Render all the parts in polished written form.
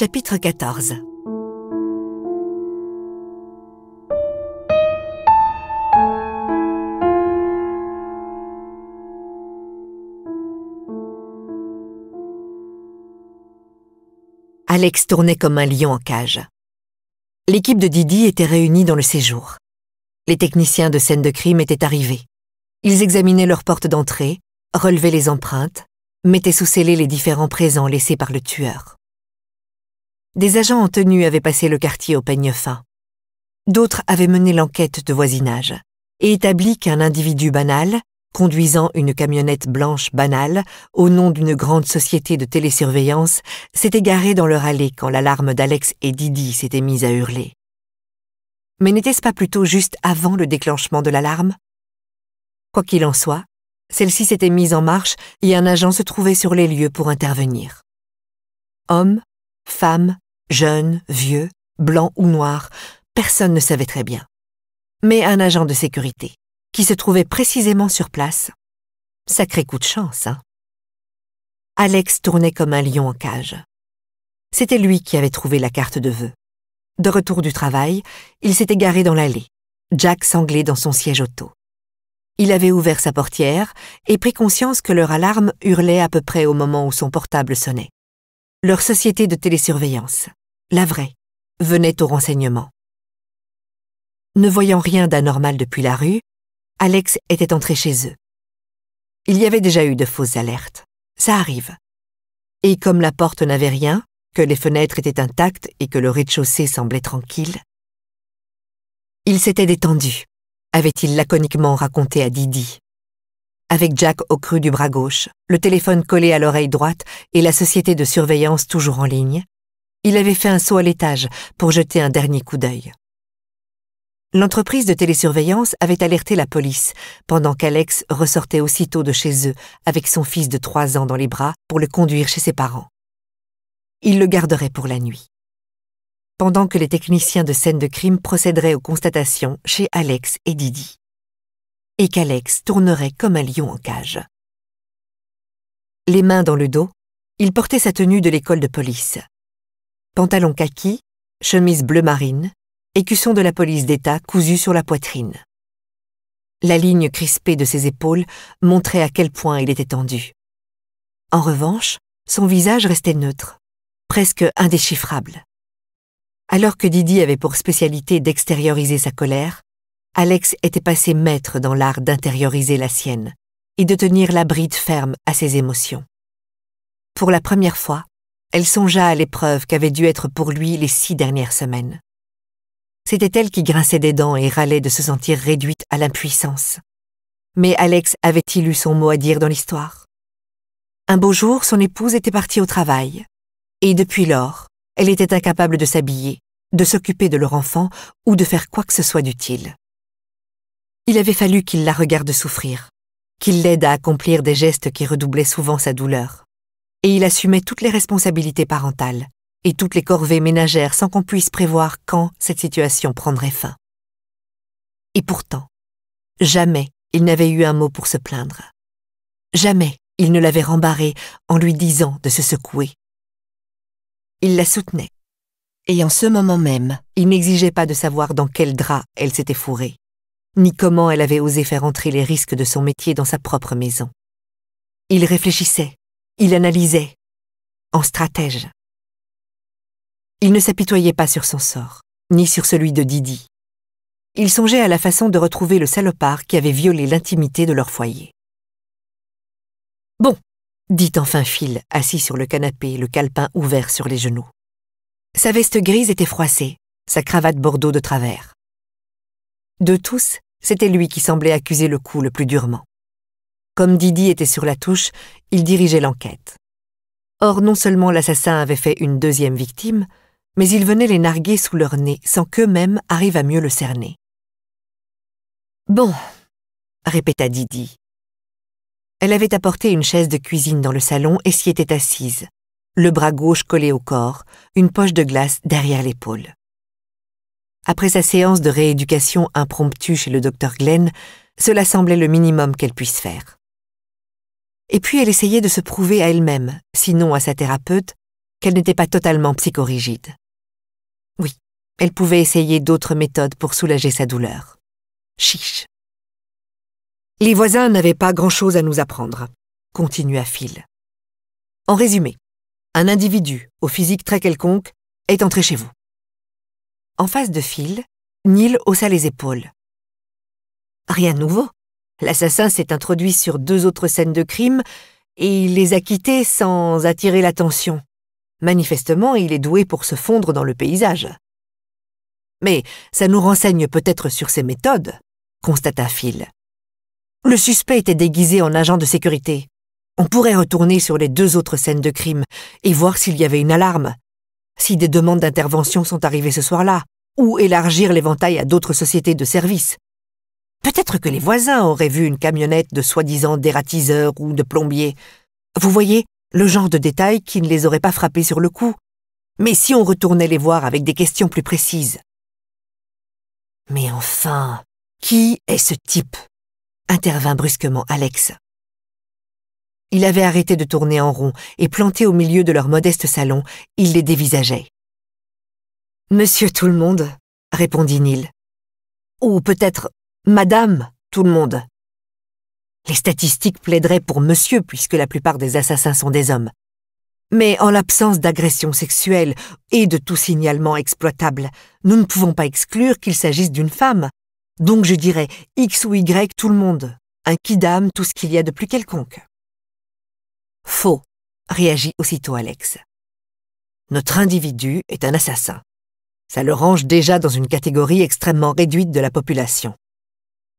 Chapitre 14. Alex tournait comme un lion en cage. L'équipe de Didi était réunie dans le séjour. Les techniciens de scène de crime étaient arrivés. Ils examinaient leurs portes d'entrée, relevaient les empreintes, mettaient sous scellé les différents présents laissés par le tueur. Des agents en tenue avaient passé le quartier au peigne fin. D'autres avaient mené l'enquête de voisinage et établi qu'un individu banal, conduisant une camionnette blanche banale au nom d'une grande société de télésurveillance, s'était garé dans leur allée quand l'alarme d'Alex et Didi s'était mise à hurler. Mais n'était-ce pas plutôt juste avant le déclenchement de l'alarme? Quoi qu'il en soit, celle-ci s'était mise en marche et un agent se trouvait sur les lieux pour intervenir. Hommes, femmes, jeunes, vieux, blancs ou noirs, personne ne savait très bien. Mais un agent de sécurité, qui se trouvait précisément sur place. Sacré coup de chance, hein? Alex tournait comme un lion en cage. C'était lui qui avait trouvé la carte de vœux. De retour du travail, il s'était garé dans l'allée, Jack sanglé dans son siège auto. Il avait ouvert sa portière et pris conscience que leur alarme hurlait à peu près au moment où son portable sonnait. Leur société de télésurveillance, la vraie, venait au renseignement. Ne voyant rien d'anormal depuis la rue, Alex était entré chez eux. Il y avait déjà eu de fausses alertes. Ça arrive. Et comme la porte n'avait rien, que les fenêtres étaient intactes et que le rez-de-chaussée semblait tranquille, il s'était détendu, avait-il laconiquement raconté à Didi. Avec Jack au creux du bras gauche, le téléphone collé à l'oreille droite et la société de surveillance toujours en ligne, il avait fait un saut à l'étage pour jeter un dernier coup d'œil. L'entreprise de télésurveillance avait alerté la police pendant qu'Alex ressortait aussitôt de chez eux avec son fils de 3 ans dans les bras pour le conduire chez ses parents. Il le garderait pour la nuit. Pendant que les techniciens de scène de crime procéderaient aux constatations chez Alex et Didi. Et qu'Alex tournerait comme un lion en cage. Les mains dans le dos, il portait sa tenue de l'école de police. Pantalon kaki, chemise bleu marine, écusson de la police d'État cousu sur la poitrine. La ligne crispée de ses épaules montrait à quel point il était tendu. En revanche, son visage restait neutre, presque indéchiffrable. Alors que Didi avait pour spécialité d'extérioriser sa colère, Alex était passé maître dans l'art d'intérioriser la sienne et de tenir la bride ferme à ses émotions. Pour la première fois, elle songea à l'épreuve qu'avaient dû être pour lui les 6 dernières semaines. C'était elle qui grinçait des dents et râlait de se sentir réduite à l'impuissance. Mais Alex avait-il eu son mot à dire dans l'histoire? Un beau jour, son épouse était partie au travail. Et depuis lors, elle était incapable de s'habiller, de s'occuper de leur enfant ou de faire quoi que ce soit d'utile. Il avait fallu qu'il la regarde souffrir, qu'il l'aide à accomplir des gestes qui redoublaient souvent sa douleur. Et il assumait toutes les responsabilités parentales et toutes les corvées ménagères sans qu'on puisse prévoir quand cette situation prendrait fin. Et pourtant, jamais il n'avait eu un mot pour se plaindre. Jamais il ne l'avait rembarrée en lui disant de se secouer. Il la soutenait. Et en ce moment même, il n'exigeait pas de savoir dans quel drap elle s'était fourrée, ni comment elle avait osé faire entrer les risques de son métier dans sa propre maison. Il réfléchissait, il analysait, en stratège. Il ne s'apitoyait pas sur son sort, ni sur celui de Didi. Il songeait à la façon de retrouver le salopard qui avait violé l'intimité de leur foyer. « Bon », dit enfin Phil, assis sur le canapé, le calepin ouvert sur les genoux. Sa veste grise était froissée, sa cravate bordeaux de travers. De tous, c'était lui qui semblait accuser le coup le plus durement. Comme Didi était sur la touche, il dirigeait l'enquête. Or, non seulement l'assassin avait fait une 2e victime, mais il venait les narguer sous leur nez sans qu'eux-mêmes arrivent à mieux le cerner. « Bon », répéta Didi. Elle avait apporté une chaise de cuisine dans le salon et s'y était assise, le bras gauche collé au corps, une poche de glace derrière l'épaule. Après sa séance de rééducation impromptue chez le docteur Glenn, cela semblait le minimum qu'elle puisse faire. Et puis elle essayait de se prouver à elle-même, sinon à sa thérapeute, qu'elle n'était pas totalement psychorigide. Oui, elle pouvait essayer d'autres méthodes pour soulager sa douleur. Chiche. Les voisins n'avaient pas grand-chose à nous apprendre, continua Phil. En résumé, un individu au physique très quelconque est entré chez vous. En face de Phil, Neil haussa les épaules. Rien de nouveau. L'assassin s'est introduit sur 2 autres scènes de crime et il les a quittées sans attirer l'attention. Manifestement, il est doué pour se fondre dans le paysage. Mais ça nous renseigne peut-être sur ses méthodes, constata Phil. Le suspect était déguisé en agent de sécurité. On pourrait retourner sur les 2 autres scènes de crime et voir s'il y avait une alarme, si des demandes d'intervention sont arrivées ce soir-là, ou élargir l'éventail à d'autres sociétés de services. Peut-être que les voisins auraient vu une camionnette de soi-disant dératiseurs ou de plombiers. Vous voyez, le genre de détails qui ne les aurait pas frappés sur le coup. Mais si on retournait les voir avec des questions plus précises. Mais enfin, qui est ce type ? Intervint brusquement Alex. Il avait arrêté de tourner en rond et planté au milieu de leur modeste salon, il les dévisageait. « Monsieur Tout-le-Monde », répondit Neil. « Ou peut-être Madame Tout-le-Monde. Les statistiques plaideraient pour monsieur puisque la plupart des assassins sont des hommes. Mais en l'absence d'agression sexuelle et de tout signalement exploitable, nous ne pouvons pas exclure qu'il s'agisse d'une femme. Donc je dirais X ou Y tout le monde, un quidam tout ce qu'il y a de plus quelconque. » Faux, réagit aussitôt Alex. Notre individu est un assassin. Ça le range déjà dans une catégorie extrêmement réduite de la population.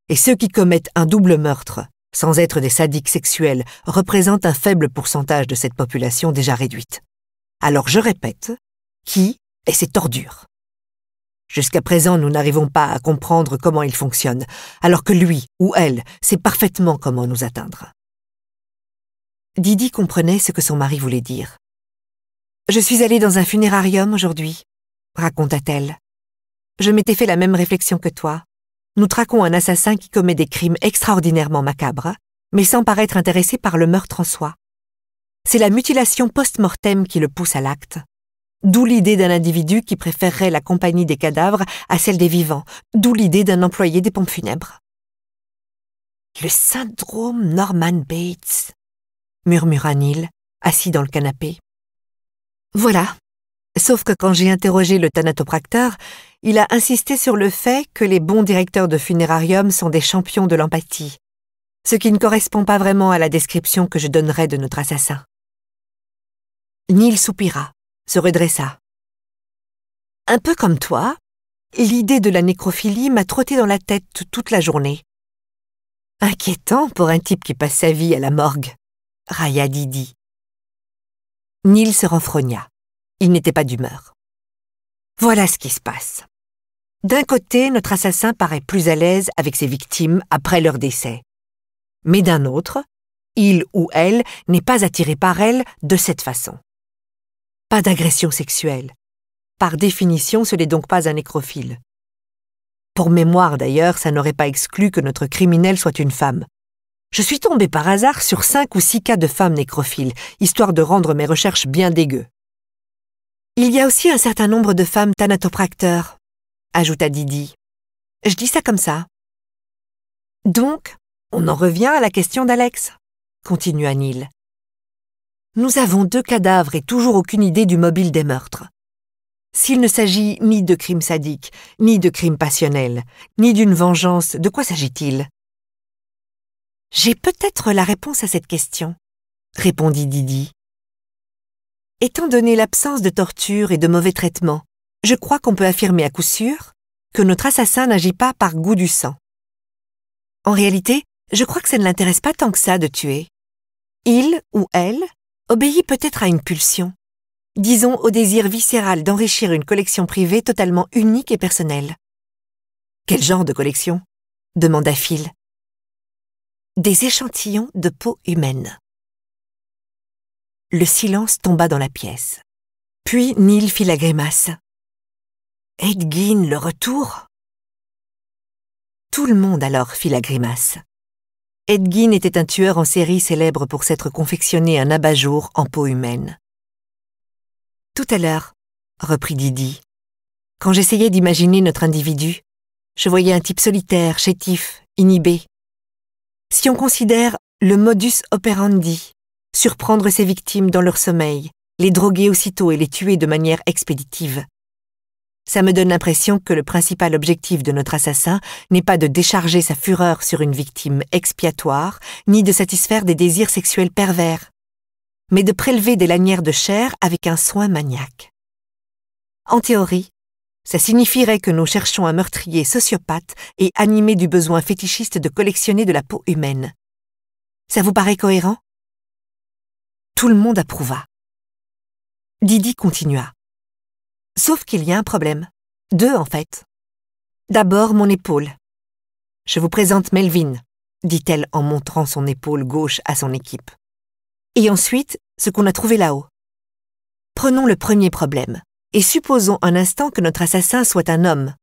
Et ceux qui commettent un double meurtre, sans être des sadiques sexuels, représentent un faible pourcentage de cette population déjà réduite. Alors je répète, qui est cette ordure ? Jusqu'à présent, nous n'arrivons pas à comprendre comment il fonctionne, alors que lui ou elle sait parfaitement comment nous atteindre. Didi comprenait ce que son mari voulait dire. « Je suis allée dans un funérarium aujourd'hui, » raconta-t-elle. « Je m'étais fait la même réflexion que toi. Nous traquons un assassin qui commet des crimes extraordinairement macabres, mais sans paraître intéressé par le meurtre en soi. C'est la mutilation post-mortem qui le pousse à l'acte. D'où l'idée d'un individu qui préférerait la compagnie des cadavres à celle des vivants, d'où l'idée d'un employé des pompes funèbres. « Le syndrome Norman Bates », murmura Neil, assis dans le canapé. « Voilà. Sauf que quand j'ai interrogé le thanatopracteur, il a insisté sur le fait que les bons directeurs de funérarium sont des champions de l'empathie, ce qui ne correspond pas vraiment à la description que je donnerais de notre assassin. » Neil soupira, se redressa. « Un peu comme toi, l'idée de la nécrophilie m'a trotté dans la tête toute la journée. Inquiétant pour un type qui passe sa vie à la morgue. » railla Didi. Neil se renfrogna. Il n'était pas d'humeur. Voilà ce qui se passe. D'un côté, notre assassin paraît plus à l'aise avec ses victimes après leur décès. Mais d'un autre, il ou elle n'est pas attiré par elles de cette façon. Pas d'agression sexuelle. Par définition, ce n'est donc pas un nécrophile. Pour mémoire d'ailleurs, ça n'aurait pas exclu que notre criminel soit une femme. Je suis tombée par hasard sur 5 ou 6 cas de femmes nécrophiles, histoire de rendre mes recherches bien dégueu. Il y a aussi un certain nombre de femmes thanatopracteurs, ajouta Didi. Je dis ça comme ça. Donc, on en revient à la question d'Alex, continua Neil. Nous avons 2 cadavres et toujours aucune idée du mobile des meurtres. S'il ne s'agit ni de crimes sadiques, ni de crimes passionnels, ni d'une vengeance, de quoi s'agit-il ? J'ai peut-être la réponse à cette question, répondit Didi. Étant donné l'absence de torture et de mauvais traitements, je crois qu'on peut affirmer à coup sûr que notre assassin n'agit pas par goût du sang. En réalité, je crois que ça ne l'intéresse pas tant que ça de tuer. Il ou elle obéit peut-être à une pulsion, disons au désir viscéral d'enrichir une collection privée totalement unique et personnelle. « Quel genre de collection ?» demanda Phil. « Des échantillons de peau humaine. » Le silence tomba dans la pièce. Puis Neil fit la grimace. « Ed Gein, le retour ?» Tout le monde alors fit la grimace. Ed Gein était un tueur en série célèbre pour s'être confectionné un abat-jour en peau humaine. Tout à l'heure, reprit Didi, quand j'essayais d'imaginer notre individu, je voyais un type solitaire, chétif, inhibé. Si on considère le modus operandi, surprendre ses victimes dans leur sommeil, les droguer aussitôt et les tuer de manière expéditive, ça me donne l'impression que le principal objectif de notre assassin n'est pas de décharger sa fureur sur une victime expiatoire, ni de satisfaire des désirs sexuels pervers, mais de prélever des lanières de chair avec un soin maniaque. En théorie, ça signifierait que nous cherchons un meurtrier sociopathe et animé du besoin fétichiste de collectionner de la peau humaine. Ça vous paraît cohérent? Tout le monde approuva. Didi continua. Sauf qu'il y a un problème. 2 en fait. D'abord mon épaule. Je vous présente Melvin, dit-elle en montrant son épaule gauche à son équipe. Et ensuite, ce qu'on a trouvé là-haut. Prenons le premier problème, et supposons un instant que notre assassin soit un homme.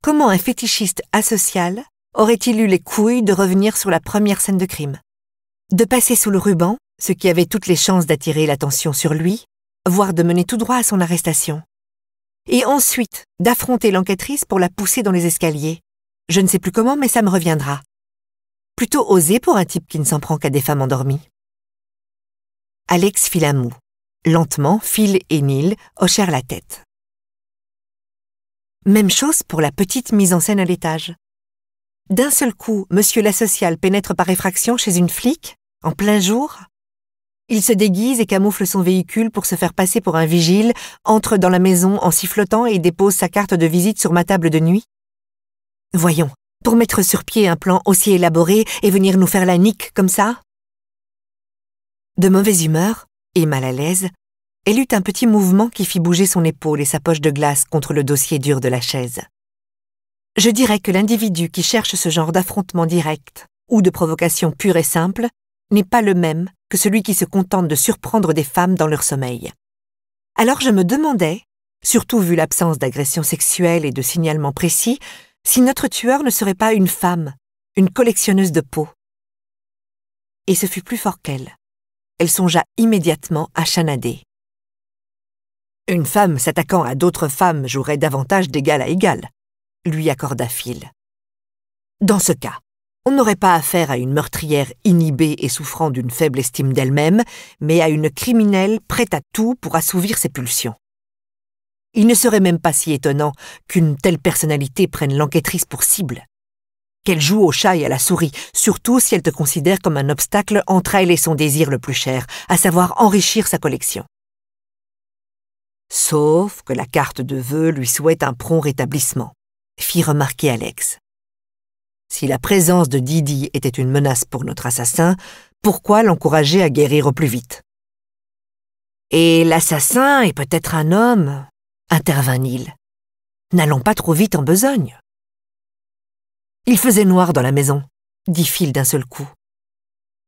Comment un fétichiste asocial aurait-il eu les couilles de revenir sur la première scène de crime? De passer sous le ruban, ce qui avait toutes les chances d'attirer l'attention sur lui, voire de mener tout droit à son arrestation. Et ensuite, d'affronter l'enquêtrice pour la pousser dans les escaliers. Je ne sais plus comment, mais ça me reviendra. Plutôt osé pour un type qui ne s'en prend qu'à des femmes endormies. Alex fit la moue. Lentement, Phil et Neil hochèrent la tête. Même chose pour la petite mise en scène à l'étage. D'un seul coup, monsieur l'asocial pénètre par effraction chez une flic, en plein jour. Il se déguise et camoufle son véhicule pour se faire passer pour un vigile, entre dans la maison en sifflotant et dépose sa carte de visite sur ma table de nuit. Voyons, pour mettre sur pied un plan aussi élaboré et venir nous faire la nique comme ça? De mauvaise humeur, et mal à l'aise, elle eut un petit mouvement qui fit bouger son épaule et sa poche de glace contre le dossier dur de la chaise. Je dirais que l'individu qui cherche ce genre d'affrontement direct, ou de provocation pure et simple, n'est pas le même que celui qui se contente de surprendre des femmes dans leur sommeil. Alors je me demandais, surtout vu l'absence d'agression sexuelle et de signalement précis, si notre tueur ne serait pas une femme, une collectionneuse de peau. Et ce fut plus fort qu'elle. Elle songea immédiatement à Shanadé. Une femme s'attaquant à d'autres femmes jouerait davantage d'égal à égal, lui accorda Phil. Dans ce cas, on n'aurait pas affaire à une meurtrière inhibée et souffrant d'une faible estime d'elle-même, mais à une criminelle prête à tout pour assouvir ses pulsions. Il ne serait même pas si étonnant qu'une telle personnalité prenne l'enquêtrice pour cible. Qu'elle joue au chat et à la souris, surtout si elle te considère comme un obstacle entre elle et son désir le plus cher, à savoir enrichir sa collection. Sauf que la carte de vœux lui souhaite un prompt rétablissement, fit remarquer Alex. Si la présence de Didi était une menace pour notre assassin, pourquoi l'encourager à guérir au plus vite? Et l'assassin est peut-être un homme, intervint Neil. N'allons pas trop vite en besogne. Il faisait noir dans la maison, dit Phil d'un seul coup.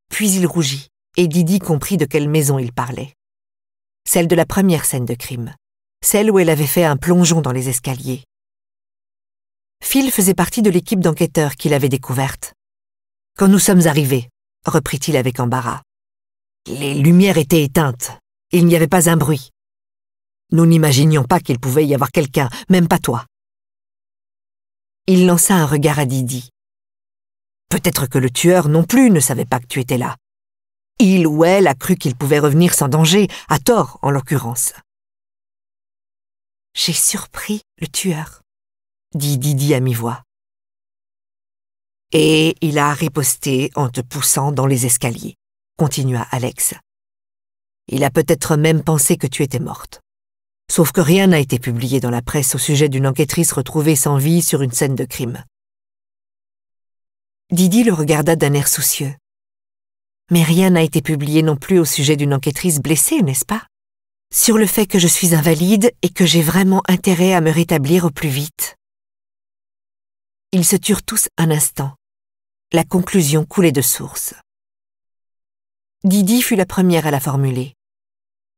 Puis il rougit, et Didi comprit de quelle maison il parlait. Celle de la première scène de crime, celle où elle avait fait un plongeon dans les escaliers. Phil faisait partie de l'équipe d'enquêteurs qui l'avait découverte. Quand nous sommes arrivés, reprit-il avec embarras, les lumières étaient éteintes, il n'y avait pas un bruit. Nous n'imaginions pas qu'il pouvait y avoir quelqu'un, même pas toi. Il lança un regard à Didi. Peut-être que le tueur non plus ne savait pas que tu étais là. Il ou elle a cru qu'il pouvait revenir sans danger, à tort en l'occurrence. J'ai surpris le tueur, dit Didi à mi-voix. Et il a riposté en te poussant dans les escaliers, continua Alex. Il a peut-être même pensé que tu étais morte. Sauf que rien n'a été publié dans la presse au sujet d'une enquêtrice retrouvée sans vie sur une scène de crime. Didi le regarda d'un air soucieux. Mais rien n'a été publié non plus au sujet d'une enquêtrice blessée, n'est-ce pas? Sur le fait que je suis invalide et que j'ai vraiment intérêt à me rétablir au plus vite. Ils se turent tous un instant. La conclusion coulait de source. Didi fut la première à la formuler.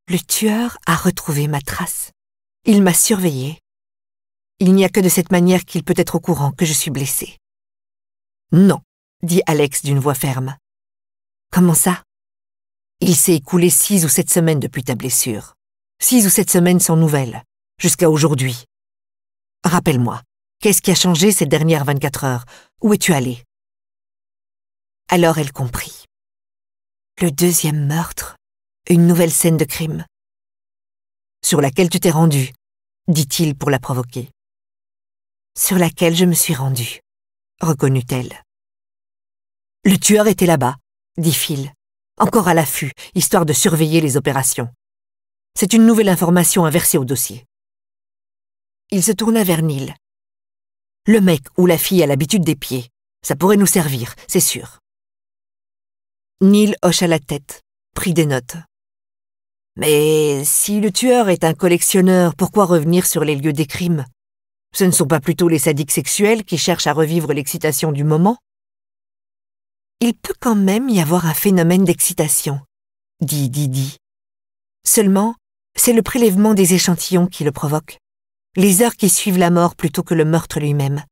Le tueur a retrouvé ma trace. Il m'a surveillée. Il n'y a que de cette manière qu'il peut être au courant que je suis blessée. Non, dit Alex d'une voix ferme. Comment ça? Il s'est écoulé 6 ou 7 semaines depuis ta blessure. 6 ou 7 semaines sans nouvelles, jusqu'à aujourd'hui. Rappelle-moi, qu'est-ce qui a changé ces dernières 24 heures? Où es-tu allé? Alors elle comprit. Le deuxième meurtre, une nouvelle scène de crime. Sur laquelle tu t'es rendu, dit-il pour la provoquer. Sur laquelle je me suis rendue, reconnut-elle. Le tueur était là-bas, dit Phil, encore à l'affût, histoire de surveiller les opérations. C'est une nouvelle information inversée au dossier. Il se tourna vers Neil. Le mec ou la fille a l'habitude des pieds. Ça pourrait nous servir, c'est sûr. Neil hocha la tête, prit des notes. Mais si le tueur est un collectionneur, pourquoi revenir sur les lieux des crimes? Ce ne sont pas plutôt les sadiques sexuels qui cherchent à revivre l'excitation du moment? Il peut quand même y avoir un phénomène d'excitation, dit Didi. Seulement, c'est le prélèvement des échantillons qui le provoque. Les heures qui suivent la mort plutôt que le meurtre lui-même.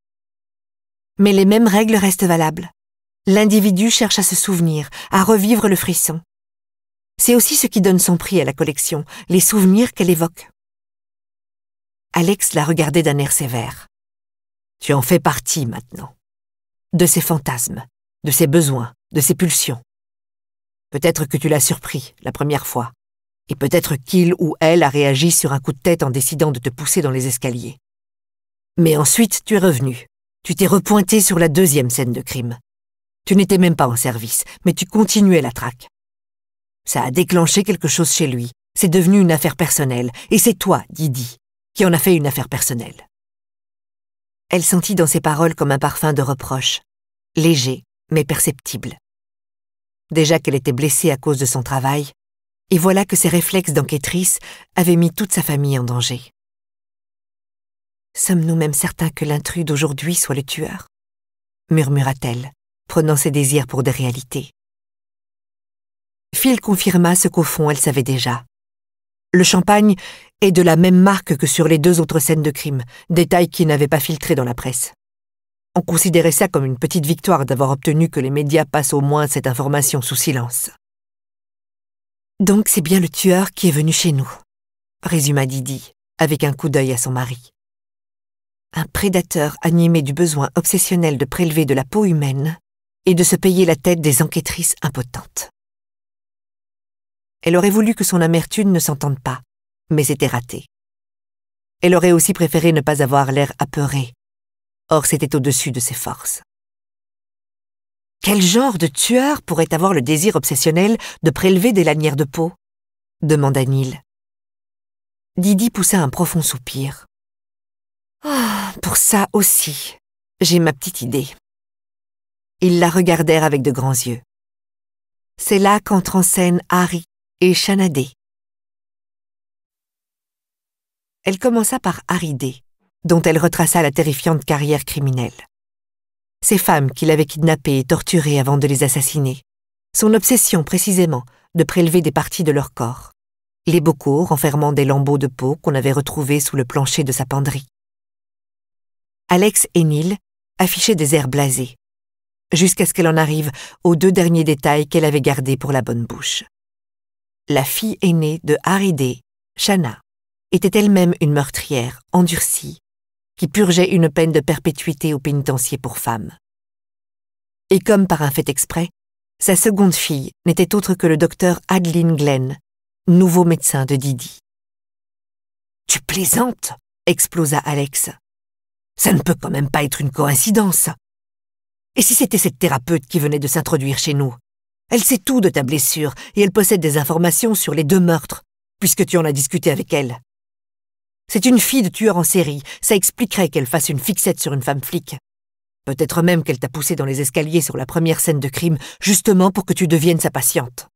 Mais les mêmes règles restent valables. L'individu cherche à se souvenir, à revivre le frisson. C'est aussi ce qui donne son prix à la collection, les souvenirs qu'elle évoque. Alex la regardait d'un air sévère. Tu en fais partie maintenant. De ses fantasmes, de ses besoins, de ses pulsions. Peut-être que tu l'as surpris la première fois. Et peut-être qu'il ou elle a réagi sur un coup de tête en décidant de te pousser dans les escaliers. Mais ensuite, tu es revenu. Tu t'es repointé sur la deuxième scène de crime. Tu n'étais même pas en service, mais tu continuais la traque. Ça a déclenché quelque chose chez lui. C'est devenu une affaire personnelle. Et c'est toi, Didi, qui en a fait une affaire personnelle. Elle sentit dans ses paroles comme un parfum de reproche, léger, mais perceptible. Déjà qu'elle était blessée à cause de son travail, et voilà que ses réflexes d'enquêtrice avaient mis toute sa famille en danger. Sommes-nous même certains que l'intrus d'aujourd'hui soit le tueur? Murmura-t-elle, prenant ses désirs pour des réalités. Phil confirma ce qu'au fond elle savait déjà. Le champagne est de la même marque que sur les 2 autres scènes de crime, détail qui n'avait pas filtré dans la presse. On considérait ça comme une petite victoire d'avoir obtenu que les médias passent au moins cette information sous silence. Donc c'est bien le tueur qui est venu chez nous, résuma Didi, avec un coup d'œil à son mari. Un prédateur animé du besoin obsessionnel de prélever de la peau humaine et de se payer la tête des enquêtrices impotentes. Elle aurait voulu que son amertume ne s'entende pas, mais c'était raté. Elle aurait aussi préféré ne pas avoir l'air apeuré. Or, c'était au-dessus de ses forces. Quel genre de tueur pourrait avoir le désir obsessionnel de prélever des lanières de peau? Demanda Neil. Didi poussa un profond soupir. Pour ça aussi, j'ai ma petite idée. Ils la regardèrent avec de grands yeux. C'est là qu'entrent en scène Harry et Shanadé. Elle commença par Harry D, dont elle retraça la terrifiante carrière criminelle. Ces femmes qu'il avait kidnappées et torturées avant de les assassiner. Son obsession, précisément, de prélever des parties de leur corps. Les bocaux renfermant des lambeaux de peau qu'on avait retrouvés sous le plancher de sa penderie. Alex et Neil affichaient des airs blasés, jusqu'à ce qu'elle en arrive aux 2 derniers détails qu'elle avait gardés pour la bonne bouche. La fille aînée de Harry D, Shanna, était elle-même une meurtrière endurcie, qui purgeait une peine de perpétuité au pénitencier pour femmes. Et comme par un fait exprès, sa seconde fille n'était autre que le docteur Adeline Glenn, nouveau médecin de Didi. « Tu plaisantes » explosa Alex. « Ça ne peut quand même pas être une coïncidence. Et si c'était cette thérapeute qui venait de s'introduire chez nous? Elle sait tout de ta blessure et elle possède des informations sur les 2 meurtres, puisque tu en as discuté avec elle. C'est une fille de tueur en série, ça expliquerait qu'elle fasse une fixette sur une femme flic. Peut-être même qu'elle t'a poussé dans les escaliers sur la première scène de crime, justement pour que tu deviennes sa patiente. »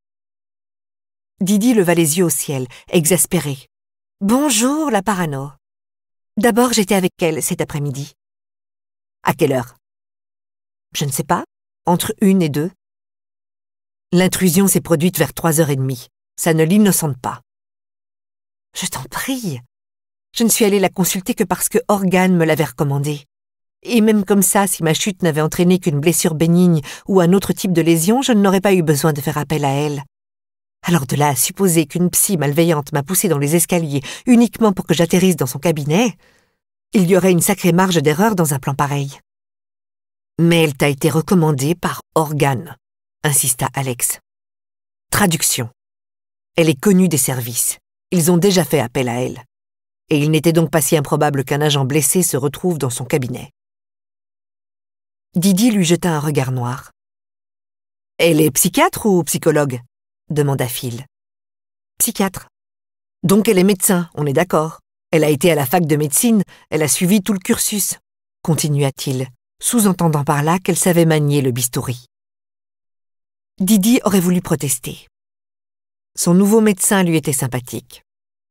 Didi leva les yeux au ciel, exaspérée. « Bonjour, la parano. D'abord, j'étais avec elle cet après-midi. »« À quelle heure ?»« Je ne sais pas, entre 1 et 2. » L'intrusion s'est produite vers 3h30. Ça ne l'innocente pas. « Je t'en prie. Je ne suis allée la consulter que parce que Organe me l'avait recommandée. Et même comme ça, si ma chute n'avait entraîné qu'une blessure bénigne ou un autre type de lésion, je n'aurais pas eu besoin de faire appel à elle. Alors de là à supposer qu'une psy malveillante m'a poussée dans les escaliers uniquement pour que j'atterrisse dans son cabinet, il y aurait une sacrée marge d'erreur dans un plan pareil. Mais elle t'a été recommandée par Organe, insista Alex. Traduction. Elle est connue des services. Ils ont déjà fait appel à elle. Et il n'était donc pas si improbable qu'un agent blessé se retrouve dans son cabinet. Didi lui jeta un regard noir. « Elle est psychiatre ou psychologue ?» demanda Phil. « Psychiatre. Donc elle est médecin, on est d'accord. Elle a été à la fac de médecine, elle a suivi tout le cursus, » continua-t-il, sous-entendant par là qu'elle savait manier le bistouri. Didi aurait voulu protester. Son nouveau médecin lui était sympathique.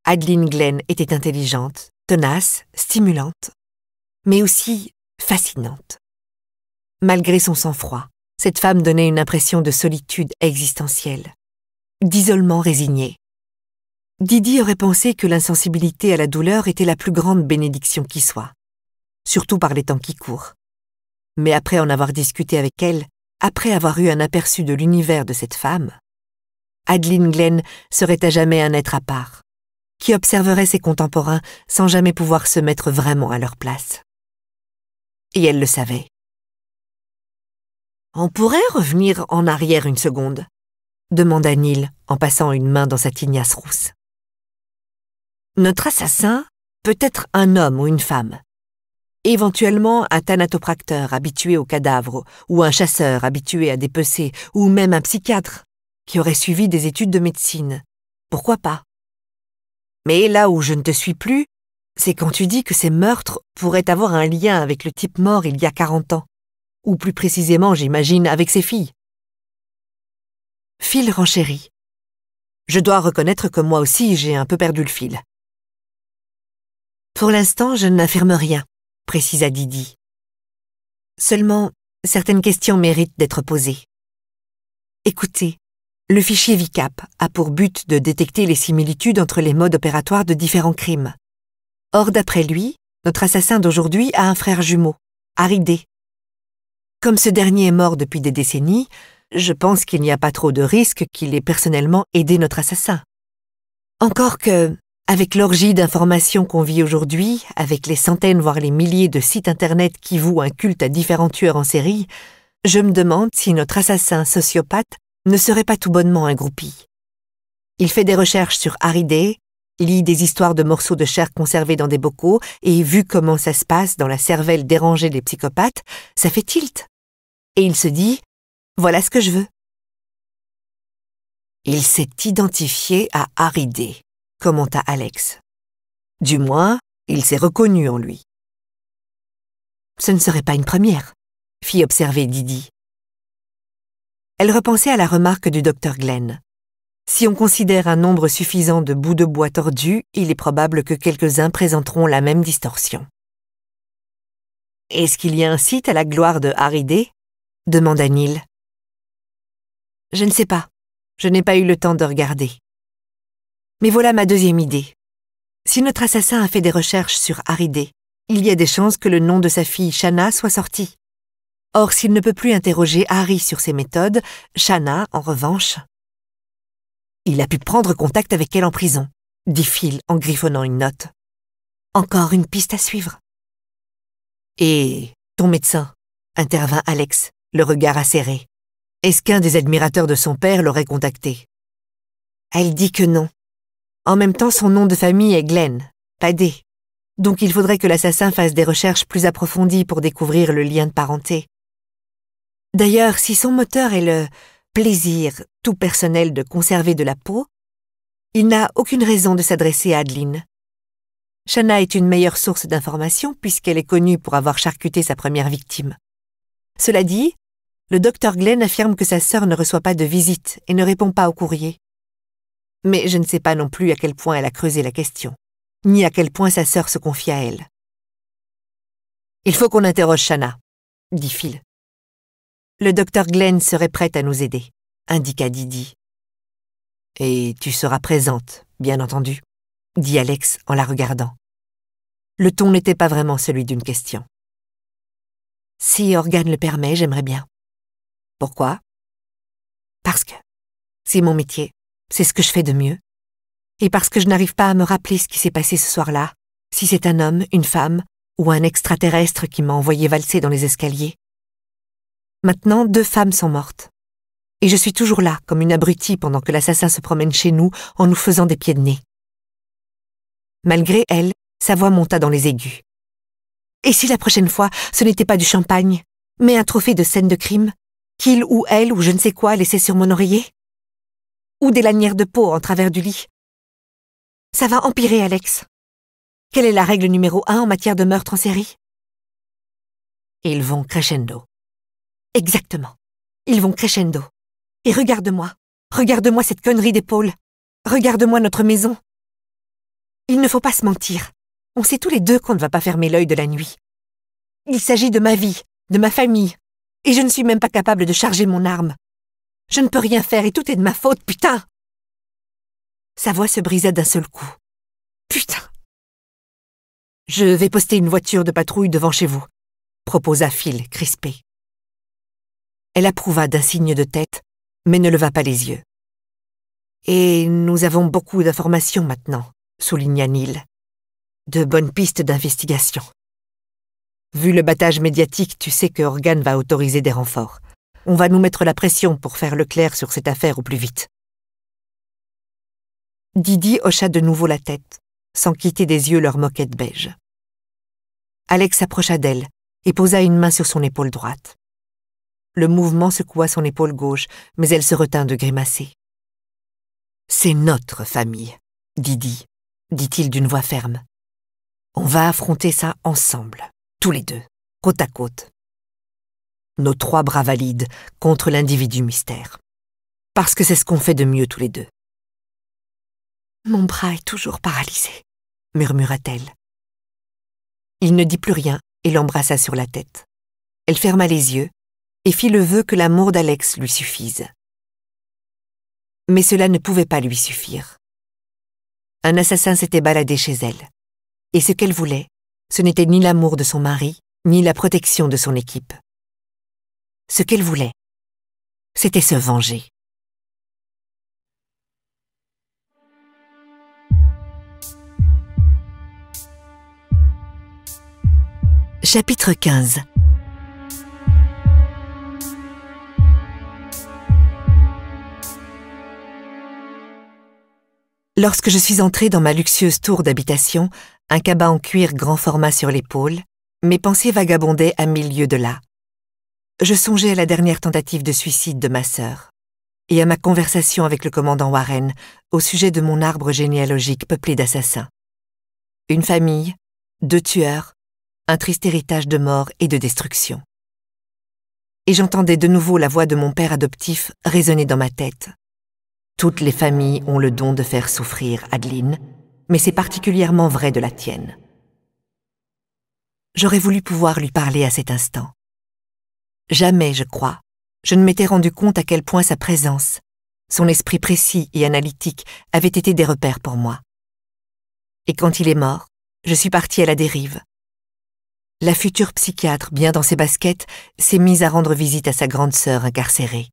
Adeline Glenn était intelligente, tenace, stimulante, mais aussi fascinante. Malgré son sang-froid, cette femme donnait une impression de solitude existentielle, d'isolement résigné. Didi aurait pensé que l'insensibilité à la douleur était la plus grande bénédiction qui soit, surtout par les temps qui courent. Mais après en avoir discuté avec elle, après avoir eu un aperçu de l'univers de cette femme, Adeline Glenn serait à jamais un être à part, qui observerait ses contemporains sans jamais pouvoir se mettre vraiment à leur place. Et elle le savait. « On pourrait revenir en arrière une seconde ?» demanda Neil en passant une main dans sa tignasse rousse. « Notre assassin peut être un homme ou une femme. Éventuellement un thanatopracteur habitué aux cadavres, ou un chasseur habitué à dépecer, ou même un psychiatre qui aurait suivi des études de médecine. Pourquoi pas? Mais là où je ne te suis plus, c'est quand tu dis que ces meurtres pourraient avoir un lien avec le type mort il y a 40 ans. Ou plus précisément, j'imagine, avec ses filles. » Phil renchérit. « Je dois reconnaître que moi aussi, j'ai un peu perdu le fil. »« Pour l'instant, je n'affirme rien, » précisa Didi. « Seulement, certaines questions méritent d'être posées. Écoutez, le fichier VICAP a pour but de détecter les similitudes entre les modes opératoires de différents crimes. Or, d'après lui, notre assassin d'aujourd'hui a un frère jumeau, Harry D. Comme ce dernier est mort depuis des décennies, je pense qu'il n'y a pas trop de risque qu'il ait personnellement aidé notre assassin. Encore que, avec l'orgie d'informations qu'on vit aujourd'hui, avec les centaines voire les milliers de sites internet qui vouent un culte à différents tueurs en série, je me demande si notre assassin sociopathe ne serait pas tout bonnement un groupie. Il fait des recherches sur Harry D, lit des histoires de morceaux de chair conservés dans des bocaux, et vu comment ça se passe dans la cervelle dérangée des psychopathes, ça fait tilt. Et il se dit, voilà ce que je veux. Il s'est identifié à Harry D, commenta Alex. Du moins, il s'est reconnu en lui. Ce ne serait pas une première, fit observer Didi. Elle repensait à la remarque du docteur Glenn. Si on considère un nombre suffisant de bouts de bois tordus, il est probable que quelques-uns présenteront la même distorsion. « Est-ce qu'il y a un site à la gloire de Harry D ?» demanda Neil. « Je ne sais pas. Je n'ai pas eu le temps de regarder. Mais voilà ma deuxième idée. Si notre assassin a fait des recherches sur Harry D, il y a des chances que le nom de sa fille Shanna soit sorti. Or, s'il ne peut plus interroger Harry sur ses méthodes, Shanna, en revanche... Il a pu prendre contact avec elle en prison, dit Phil en griffonnant une note. Encore une piste à suivre. Et ton médecin, intervint Alex, le regard acéré. Est-ce qu'un des admirateurs de son père l'aurait contacté? Elle dit que non. En même temps, son nom de famille est Glenn, pas D. Donc il faudrait que l'assassin fasse des recherches plus approfondies pour découvrir le lien de parenté. D'ailleurs, si son moteur est le plaisir tout personnel de conserver de la peau, il n'a aucune raison de s'adresser à Adeline. Shanna est une meilleure source d'informations puisqu'elle est connue pour avoir charcuté sa première victime. Cela dit, le docteur Glenn affirme que sa sœur ne reçoit pas de visite et ne répond pas au courrier. Mais je ne sais pas non plus à quel point elle a creusé la question, ni à quel point sa sœur se confie à elle. « Il faut qu'on interroge Shanna, » dit Phil. « Le docteur Glenn serait prêt à nous aider, » indiqua Didi. « Et tu seras présente, bien entendu, » dit Alex en la regardant. Le ton n'était pas vraiment celui d'une question. « Si Organe le permet, j'aimerais bien. » « Pourquoi ? » « Parce que c'est mon métier. c'est ce que je fais de mieux. Et parce que je n'arrive pas à me rappeler ce qui s'est passé ce soir-là, si c'est un homme, une femme ou un extraterrestre qui m'a envoyé valser dans les escaliers. Maintenant, 2 femmes sont mortes. Et je suis toujours là, comme une abrutie pendant que l'assassin se promène chez nous en nous faisant des pieds de nez. Malgré elle, sa voix monta dans les aigus. Et si la prochaine fois, ce n'était pas du champagne, mais un trophée de scène de crime, qu'il ou elle ou je ne sais quoi laissait sur mon oreiller? Ou des lanières de peau en travers du lit? Ça va empirer, Alex. Quelle est la règle numéro 1 en matière de meurtre en série? Et ils vont crescendo. Exactement. Ils vont crescendo. Et regarde-moi. Regarde-moi cette connerie d'épaule. Regarde-moi notre maison. Il ne faut pas se mentir. On sait tous les deux qu'on ne va pas fermer l'œil de la nuit. Il s'agit de ma vie, de ma famille. Et je ne suis même pas capable de charger mon arme. Je ne peux rien faire et tout est de ma faute, putain! Sa voix se brisa d'un seul coup. Putain! Je vais poster une voiture de patrouille devant chez vous, proposa Phil, crispé. Elle approuva d'un signe de tête, mais ne leva pas les yeux. Et nous avons beaucoup d'informations maintenant, souligna Neil. De bonnes pistes d'investigation. Vu le battage médiatique, tu sais que Organ va autoriser des renforts. On va nous mettre la pression pour faire le clair sur cette affaire au plus vite. Didi hocha de nouveau la tête, sans quitter des yeux leur moquette beige. Alex s'approcha d'elle et posa une main sur son épaule droite. Le mouvement secoua son épaule gauche, mais elle se retint de grimacer. « C'est notre famille, Didi, dit-il d'une voix ferme. On va affronter ça ensemble, tous les deux, côte à côte. Nos 3 bras valides contre l'individu mystère. Parce que c'est ce qu'on fait de mieux tous les deux. » Mon bras est toujours paralysé, murmura-t-elle. Il ne dit plus rien et l'embrassa sur la tête. Elle ferma les yeux et fit le vœu que l'amour d'Alex lui suffise. Mais cela ne pouvait pas lui suffire. Un assassin s'était baladé chez elle. Et ce qu'elle voulait, ce n'était ni l'amour de son mari, ni la protection de son équipe. Ce qu'elle voulait, c'était se venger. Chapitre 15. Lorsque je suis entrée dans ma luxueuse tour d'habitation, un cabas en cuir grand format sur l'épaule, mes pensées vagabondaient à 1000 lieues de là. Je songeais à la dernière tentative de suicide de ma sœur et à ma conversation avec le commandant Warren au sujet de mon arbre généalogique peuplé d'assassins. Une famille, 2 tueurs, un triste héritage de mort et de destruction. Et j'entendais de nouveau la voix de mon père adoptif résonner dans ma tête. Toutes les familles ont le don de faire souffrir Adeline, mais c'est particulièrement vrai de la tienne. J'aurais voulu pouvoir lui parler à cet instant. Jamais, je crois, je ne m'étais rendu compte à quel point sa présence, son esprit précis et analytique avaient été des repères pour moi. Et quand il est mort, je suis partie à la dérive. La future psychiatre, bien dans ses baskets, s'est mise à rendre visite à sa grande sœur incarcérée.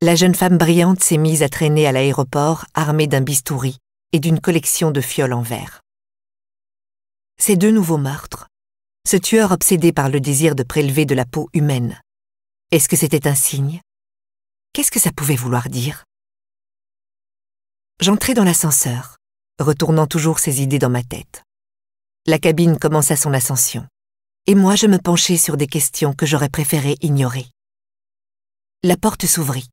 La jeune femme brillante s'est mise à traîner à l'aéroport armée d'un bistouri et d'une collection de fioles en verre. Ces 2 nouveaux meurtres, ce tueur obsédé par le désir de prélever de la peau humaine, est-ce que c'était un signe? Qu'est-ce que ça pouvait vouloir dire? J'entrai dans l'ascenseur, retournant toujours ces idées dans ma tête. La cabine commença son ascension. Et moi je me penchai sur des questions que j'aurais préféré ignorer. La porte s'ouvrit.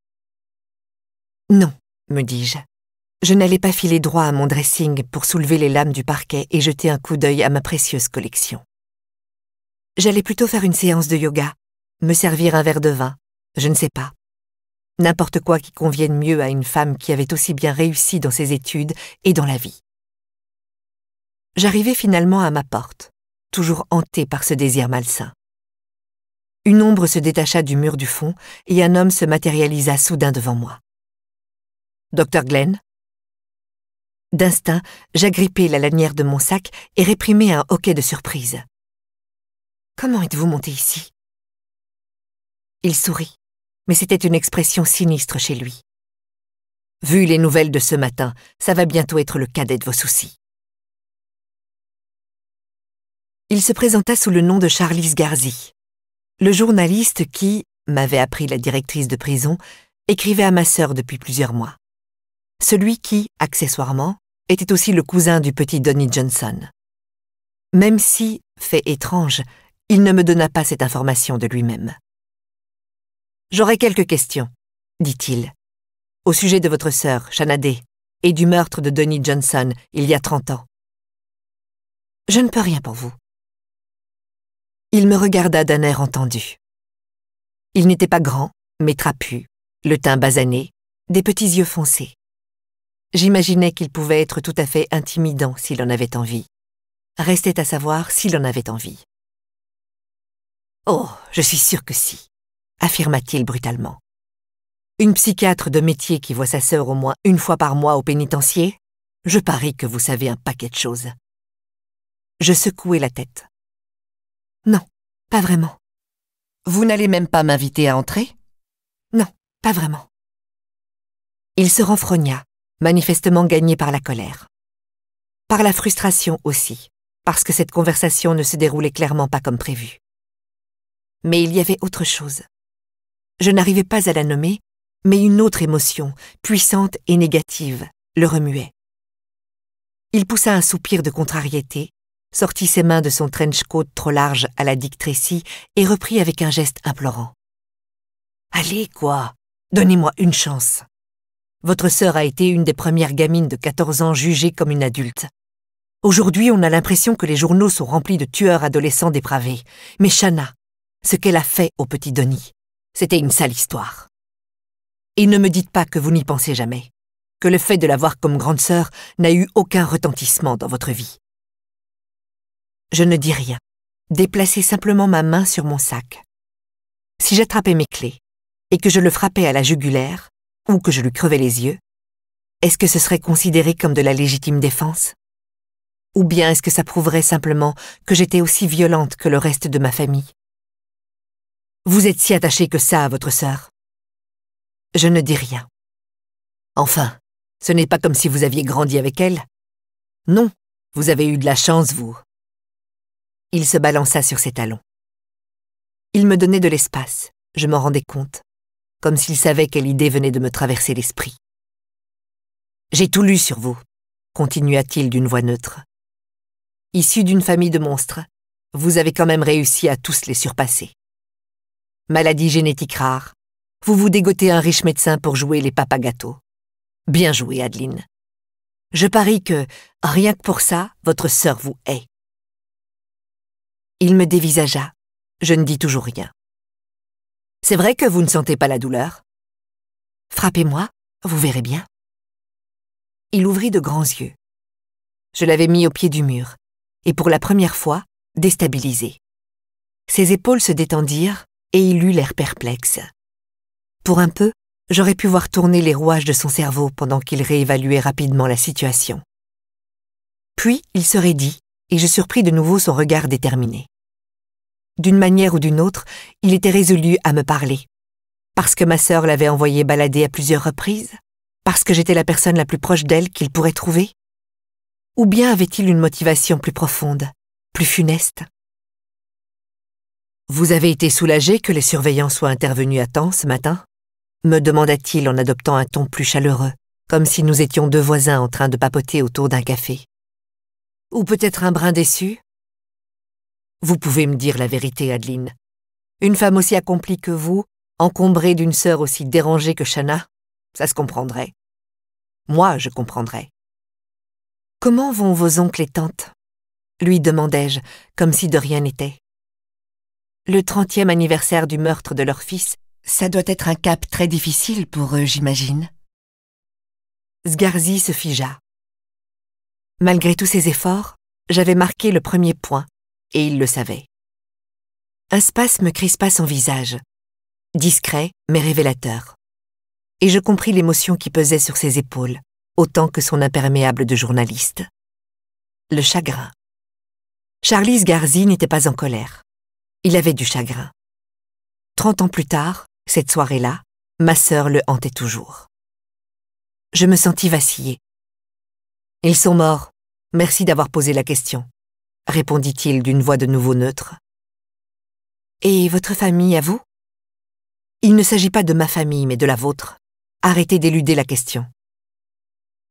Non, me dis-je. Je n'allais pas filer droit à mon dressing pour soulever les lames du parquet et jeter un coup d'œil à ma précieuse collection. J'allais plutôt faire une séance de yoga, me servir un verre de vin, je ne sais pas. N'importe quoi qui convienne mieux à une femme qui avait aussi bien réussi dans ses études et dans la vie. J'arrivai finalement à ma porte, toujours hantée par ce désir malsain. Une ombre se détacha du mur du fond et un homme se matérialisa soudain devant moi. « Dr. Glenn ?» D'instinct, j'agrippai la lanière de mon sac et réprimai un hoquet de surprise. « Comment êtes-vous monté ici ?» Il sourit, mais c'était une expression sinistre chez lui. Vu les nouvelles de ce matin, ça va bientôt être le cadet de vos soucis. » Il se présenta sous le nom de Charles Garzi, le journaliste qui, m'avait appris la directrice de prison, écrivait à ma sœur depuis plusieurs mois. Celui qui, accessoirement, était aussi le cousin du petit Donnie Johnson. Même si, fait étrange, il ne me donna pas cette information de lui-même. « J'aurais quelques questions, » dit-il, « au sujet de votre sœur, Shanna Day, et du meurtre de Donnie Johnson il y a 30 ans. » « Je ne peux rien pour vous. » Il me regarda d'un air entendu. Il n'était pas grand, mais trapu, le teint basané, des petits yeux foncés. J'imaginais qu'il pouvait être tout à fait intimidant s'il en avait envie. Restait à savoir s'il en avait envie. « Oh, je suis sûr que si, » affirma-t-il brutalement. « Une psychiatre de métier qui voit sa sœur au moins une fois par mois au pénitencier, je parie que vous savez un paquet de choses. » Je secouai la tête. « Non, pas vraiment. »« Vous n'allez même pas m'inviter à entrer ?»« Non, pas vraiment. » Il se renfrogna, manifestement gagné par la colère. Par la frustration aussi, parce que cette conversation ne se déroulait clairement pas comme prévu. Mais il y avait autre chose. Je n'arrivais pas à la nommer, mais une autre émotion, puissante et négative, le remuait. Il poussa un soupir de contrariété, sortit ses mains de son trench coat trop large à la Dick Tracy et reprit avec un geste implorant. « Allez, quoi, donnez-moi une chance. Votre sœur a été une des premières gamines de 14 ans jugées comme une adulte. Aujourd'hui, on a l'impression que les journaux sont remplis de tueurs adolescents dépravés. Mais Shanna, ce qu'elle a fait au petit Donnie, c'était une sale histoire. Et ne me dites pas que vous n'y pensez jamais, que le fait de la voir comme grande sœur n'a eu aucun retentissement dans votre vie. » Je ne dis rien, déplaçai simplement ma main sur mon sac. Si j'attrapais mes clés et que je le frappais à la jugulaire, ou que je lui crevais les yeux, est-ce que ce serait considéré comme de la légitime défense? Ou bien est-ce que ça prouverait simplement que j'étais aussi violente que le reste de ma famille? Vous êtes si attaché que ça à votre sœur? Je ne dis rien. Enfin, ce n'est pas comme si vous aviez grandi avec elle. Non, vous avez eu de la chance, vous. Il se balança sur ses talons. Il me donnait de l'espace, je m'en rendais compte, comme s'il savait quelle idée venait de me traverser l'esprit. « J'ai tout lu sur vous, » continua-t-il d'une voix neutre. « Issu d'une famille de monstres, vous avez quand même réussi à tous les surpasser. Maladie génétique rare, vous vous dégotez un riche médecin pour jouer les papagâteaux. Bien joué, Adeline. Je parie que, rien que pour ça, votre sœur vous hait. » Il me dévisagea. Je ne dis toujours rien. « C'est vrai que vous ne sentez pas la douleur? Frappez-moi, vous verrez bien. » Il ouvrit de grands yeux. Je l'avais mis au pied du mur, et pour la première fois, déstabilisé. Ses épaules se détendirent, et il eut l'air perplexe. Pour un peu, j'aurais pu voir tourner les rouages de son cerveau pendant qu'il réévaluait rapidement la situation. Puis il se raidit, et je surpris de nouveau son regard déterminé. D'une manière ou d'une autre, il était résolu à me parler. Parce que ma sœur l'avait envoyé balader à plusieurs reprises? Parce que j'étais la personne la plus proche d'elle qu'il pourrait trouver? Ou bien avait-il une motivation plus profonde, plus funeste? « Vous avez été soulagé que les surveillants soient intervenus à temps ce matin ?» me demanda-t-il en adoptant un ton plus chaleureux, comme si nous étions deux voisins en train de papoter autour d'un café. « Ou peut-être un brin déçu? » Vous pouvez me dire la vérité, Adeline. Une femme aussi accomplie que vous, encombrée d'une sœur aussi dérangée que Shanna, ça se comprendrait. Moi, je comprendrais. « Comment vont vos oncles et tantes ?» lui demandai-je, comme si de rien n'était. Le 30e anniversaire du meurtre de leur fils, ça doit être un cap très difficile pour eux, j'imagine. Sgarzi se figea. Malgré tous ses efforts, j'avais marqué le premier point, et il le savait. Un spasme crispa son visage, discret mais révélateur, et je compris l'émotion qui pesait sur ses épaules, autant que son imperméable de journaliste. Le chagrin. Charles Garzi n'était pas en colère. Il avait du chagrin. 30 ans plus tard, cette soirée-là, ma sœur le hantait toujours. Je me sentis vaciller. « Ils sont morts. Merci d'avoir posé la question, » répondit-il d'une voix de nouveau neutre. « Et votre famille à vous ?»« Il ne s'agit pas de ma famille, mais de la vôtre. Arrêtez d'éluder la question. »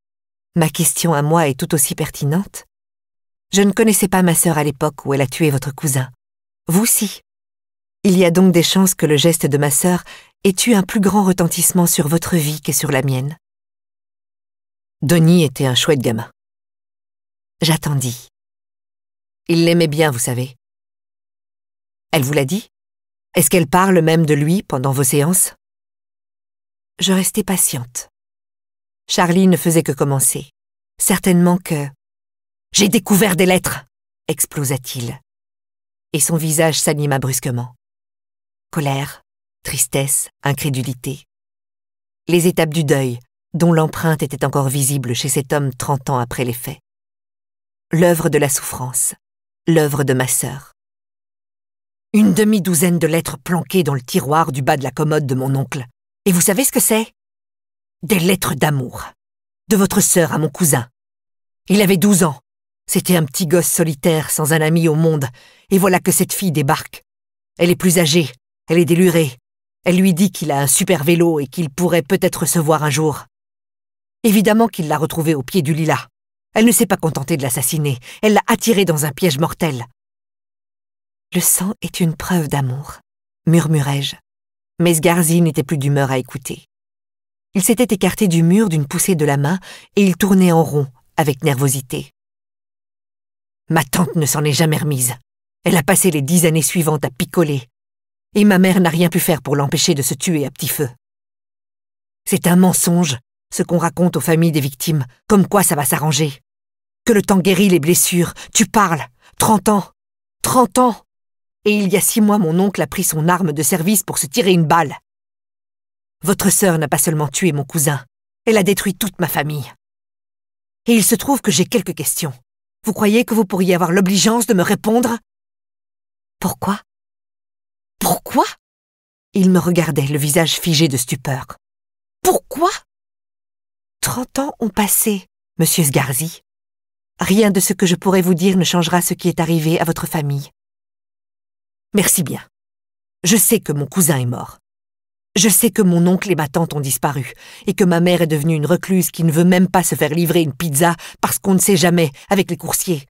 « Ma question à moi est tout aussi pertinente. Je ne connaissais pas ma sœur à l'époque où elle a tué votre cousin. Vous si. Il y a donc des chances que le geste de ma sœur ait eu un plus grand retentissement sur votre vie que sur la mienne. » Denis était un chouette gamin. J'attendis. Il l'aimait bien, vous savez. Elle vous l'a dit? Est-ce qu'elle parle même de lui pendant vos séances? Je restai patiente. Charlie ne faisait que commencer. Certainement que... « J'ai découvert des lettres !» explosa-t-il. Et son visage s'anima brusquement. Colère, tristesse, incrédulité. Les étapes du deuil, dont l'empreinte était encore visible chez cet homme 30 ans après les faits. L'œuvre de la souffrance, l'œuvre de ma sœur. Une demi-douzaine de lettres planquées dans le tiroir du bas de la commode de mon oncle. Et vous savez ce que c'est? Des lettres d'amour. De votre sœur à mon cousin. Il avait 12 ans. C'était un petit gosse solitaire, sans un ami au monde. Et voilà que cette fille débarque. Elle est plus âgée, elle est délurée. Elle lui dit qu'il a un super vélo et qu'il pourrait peut-être se voir un jour. Évidemment qu'il l'a retrouvé au pied du lilas. Elle ne s'est pas contentée de l'assassiner. Elle l'a attiré dans un piège mortel. Le sang est une preuve d'amour, murmurai-je. Mais Sgarzi n'était plus d'humeur à écouter. Il s'était écarté du mur d'une poussée de la main et il tournait en rond, avec nervosité. Ma tante ne s'en est jamais remise. Elle a passé les 10 années suivantes à picoler. Et ma mère n'a rien pu faire pour l'empêcher de se tuer à petit feu. C'est un mensonge, ce qu'on raconte aux familles des victimes, comme quoi ça va s'arranger. Que le temps guérit les blessures. Tu parles. 30 ans. 30 ans. Et il y a 6 mois, mon oncle a pris son arme de service pour se tirer une balle. Votre sœur n'a pas seulement tué mon cousin, elle a détruit toute ma famille. Et il se trouve que j'ai quelques questions. Vous croyez que vous pourriez avoir l'obligeance de me répondre? Pourquoi? Pourquoi? Il me regardait, le visage figé de stupeur. Pourquoi? 30 ans ont passé, monsieur Sgarzi. Rien de ce que je pourrais vous dire ne changera ce qui est arrivé à votre famille. Merci bien. Je sais que mon cousin est mort. Je sais que mon oncle et ma tante ont disparu, et que ma mère est devenue une recluse qui ne veut même pas se faire livrer une pizza parce qu'on ne sait jamais avec les coursiers.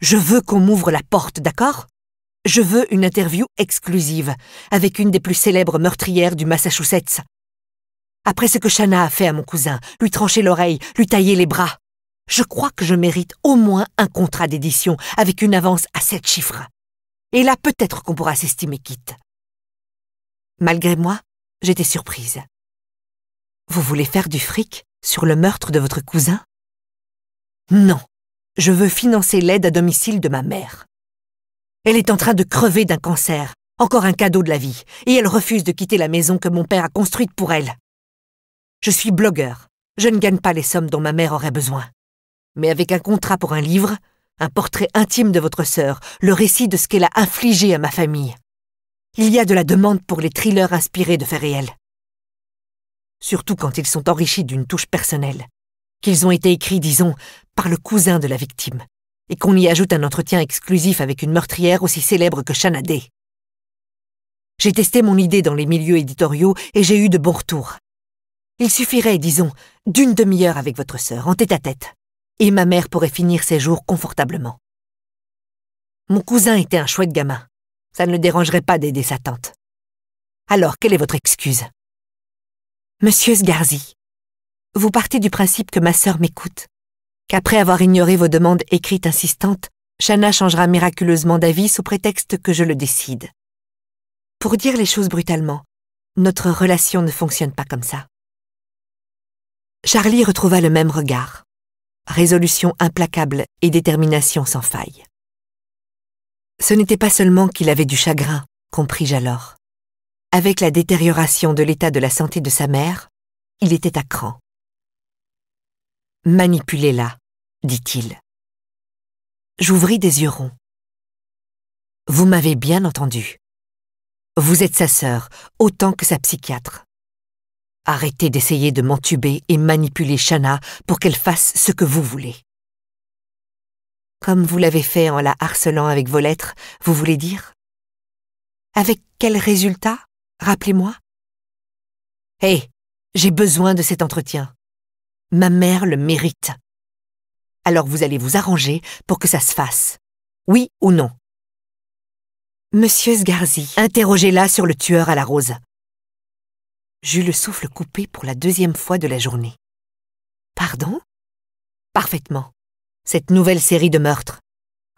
Je veux qu'on m'ouvre la porte, d'accord? Je veux une interview exclusive avec une des plus célèbres meurtrières du Massachusetts. Après ce que Shanna a fait à mon cousin, lui trancher l'oreille, lui tailler les bras, je crois que je mérite au moins un contrat d'édition avec une avance à 7 chiffres. Et là, peut-être qu'on pourra s'estimer quitte. Malgré moi, j'étais surprise. Vous voulez faire du fric sur le meurtre de votre cousin? Non, je veux financer l'aide à domicile de ma mère. Elle est en train de crever d'un cancer, encore un cadeau de la vie, et elle refuse de quitter la maison que mon père a construite pour elle. Je suis blogueur, je ne gagne pas les sommes dont ma mère aurait besoin. Mais avec un contrat pour un livre, un portrait intime de votre sœur, le récit de ce qu'elle a infligé à ma famille. Il y a de la demande pour les thrillers inspirés de faits réels. Surtout quand ils sont enrichis d'une touche personnelle, qu'ils ont été écrits, disons, par le cousin de la victime, et qu'on y ajoute un entretien exclusif avec une meurtrière aussi célèbre que Shanna Day. J'ai testé mon idée dans les milieux éditoriaux et j'ai eu de bons retours. Il suffirait, disons, d'1 demi-heure avec votre sœur, en tête-à-tête, et ma mère pourrait finir ses jours confortablement. Mon cousin était un chouette gamin. Ça ne le dérangerait pas d'aider sa tante. Alors, quelle est votre excuse? Monsieur Sgarzi, vous partez du principe que ma sœur m'écoute, qu'après avoir ignoré vos demandes écrites insistantes, Shanna changera miraculeusement d'avis sous prétexte que je le décide. Pour dire les choses brutalement, notre relation ne fonctionne pas comme ça. Charlie retrouva le même regard. Résolution implacable et détermination sans faille. Ce n'était pas seulement qu'il avait du chagrin, compris-je alors. Avec la détérioration de l'état de la santé de sa mère, il était à cran. « Manipulez-la », dit-il. J'ouvris des yeux ronds. « Vous m'avez bien entendu. Vous êtes sa sœur, autant que sa psychiatre. Arrêtez d'essayer de m'entuber et manipuler Shanna pour qu'elle fasse ce que vous voulez. Comme vous l'avez fait en la harcelant avec vos lettres, vous voulez dire? Avec quel résultat? Rappelez-moi. Hé, j'ai besoin de cet entretien. Ma mère le mérite. Alors vous allez vous arranger pour que ça se fasse. Oui ou non? Monsieur Sgarzi, interrogez-la sur le tueur à la rose. J'eus le souffle coupé pour la 2e fois de la journée. Pardon? Parfaitement. Cette nouvelle série de meurtres.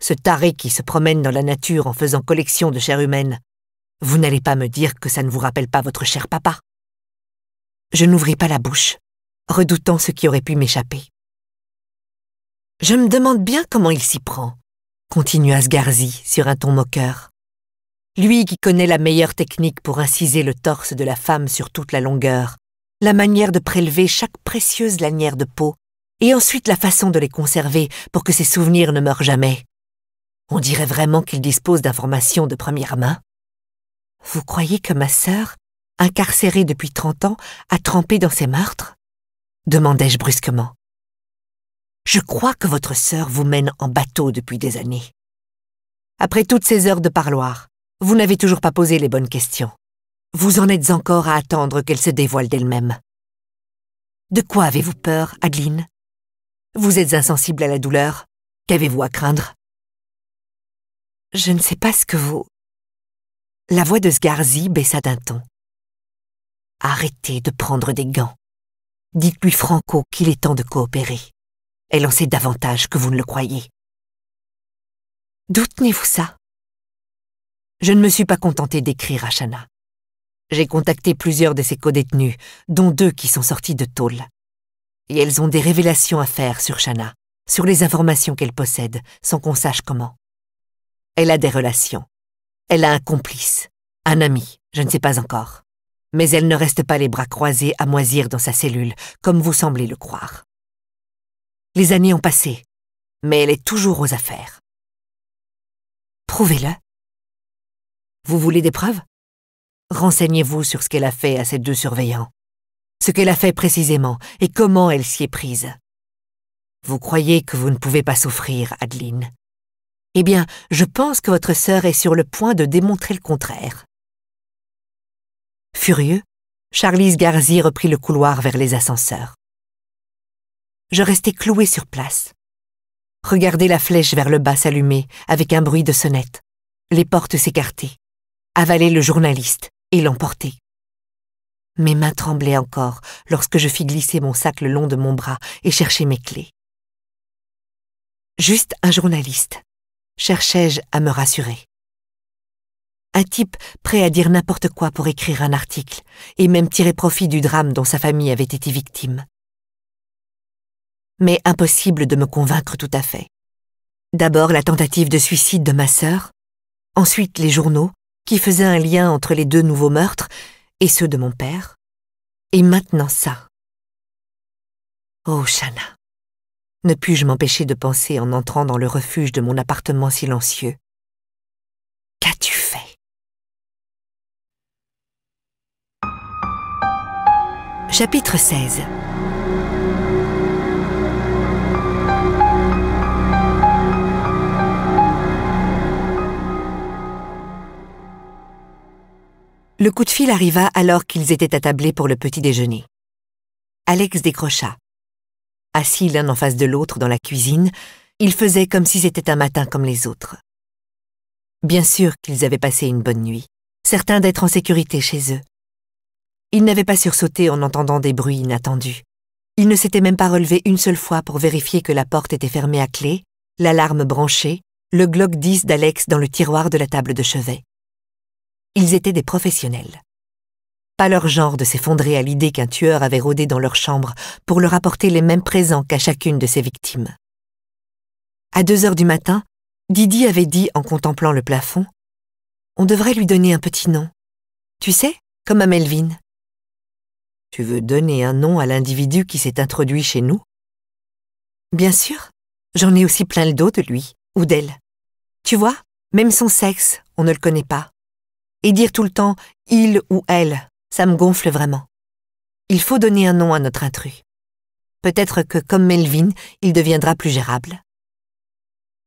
Ce taré qui se promène dans la nature en faisant collection de chair humaine. Vous n'allez pas me dire que ça ne vous rappelle pas votre cher papa. Je n'ouvris pas la bouche, redoutant ce qui aurait pu m'échapper. Je me demande bien comment il s'y prend, continua Sgarzi sur un ton moqueur. Lui qui connaît la meilleure technique pour inciser le torse de la femme sur toute la longueur, la manière de prélever chaque précieuse lanière de peau, et ensuite la façon de les conserver pour que ses souvenirs ne meurent jamais. On dirait vraiment qu'il dispose d'informations de première main. Vous croyez que ma sœur, incarcérée depuis 30 ans, a trempé dans ces meurtres? Demandai-je brusquement. Je crois que votre sœur vous mène en bateau depuis des années. Après toutes ces heures de parloir, vous n'avez toujours pas posé les bonnes questions. Vous en êtes encore à attendre qu'elle se dévoile d'elle-même. De quoi avez-vous peur, Adeline? Vous êtes insensible à la douleur. Qu'avez-vous à craindre? Je ne sais pas ce que vous... La voix de Sgarzi baissa d'un ton. Arrêtez de prendre des gants. Dites-lui franco qu'il est temps de coopérer. Elle en sait davantage que vous ne le croyez. D'où tenez-vous ça? Je ne me suis pas contentée d'écrire à Shanna. J'ai contacté plusieurs de ses codétenus, dont 2 qui sont sortis de tôle. Et elles ont des révélations à faire sur Shanna, sur les informations qu'elle possède, sans qu'on sache comment. Elle a des relations. Elle a un complice, un ami, je ne sais pas encore. Mais elle ne reste pas les bras croisés à moisir dans sa cellule, comme vous semblez le croire. Les années ont passé, mais elle est toujours aux affaires. Prouvez-le. Vous voulez des preuves? Renseignez-vous sur ce qu'elle a fait à ces 2 surveillants. Ce qu'elle a fait précisément et comment elle s'y est prise. Vous croyez que vous ne pouvez pas souffrir, Adeline. Eh bien, je pense que votre sœur est sur le point de démontrer le contraire. Furieux, Charlie Sgarzi reprit le couloir vers les ascenseurs. Je restai cloué sur place. Regardez la flèche vers le bas s'allumer avec un bruit de sonnette, les portes s'écarter, avaler le journaliste et l'emporter. Mes mains tremblaient encore lorsque je fis glisser mon sac le long de mon bras et chercher mes clés. Juste un journaliste, cherchai-je à me rassurer. Un type prêt à dire n'importe quoi pour écrire un article et même tirer profit du drame dont sa famille avait été victime. Mais impossible de me convaincre tout à fait. D'abord la tentative de suicide de ma sœur, ensuite les journaux qui faisaient un lien entre les 2 nouveaux meurtres et ceux de mon père, et maintenant ça. Oh, Shanna, ne puis-je m'empêcher de penser en entrant dans le refuge de mon appartement silencieux. Qu'as-tu fait? Chapitre 16. Le coup de fil arriva alors qu'ils étaient attablés pour le petit déjeuner. Alex décrocha. Assis l'un en face de l'autre dans la cuisine, ils faisaient comme si c'était un matin comme les autres. Bien sûr qu'ils avaient passé une bonne nuit, certains d'être en sécurité chez eux. Ils n'avaient pas sursauté en entendant des bruits inattendus. Ils ne s'étaient même pas relevés une seule fois pour vérifier que la porte était fermée à clé, l'alarme branchée, le Glock 10 d'Alex dans le tiroir de la table de chevet. Ils étaient des professionnels. Pas leur genre de s'effondrer à l'idée qu'un tueur avait rôdé dans leur chambre pour leur apporter les mêmes présents qu'à chacune de ses victimes. À 2 heures du matin, Didi avait dit en contemplant le plafond « On devrait lui donner un petit nom. Tu sais, comme à Melvin. » Tu veux donner un nom à l'individu qui s'est introduit chez nous? Bien sûr, j'en ai aussi plein le dos de lui, ou d'elle. Tu vois, même son sexe, on ne le connaît pas. Et dire tout le temps « il » ou « elle », ça me gonfle vraiment. Il faut donner un nom à notre intrus. Peut-être que, comme Melvin, il deviendra plus gérable.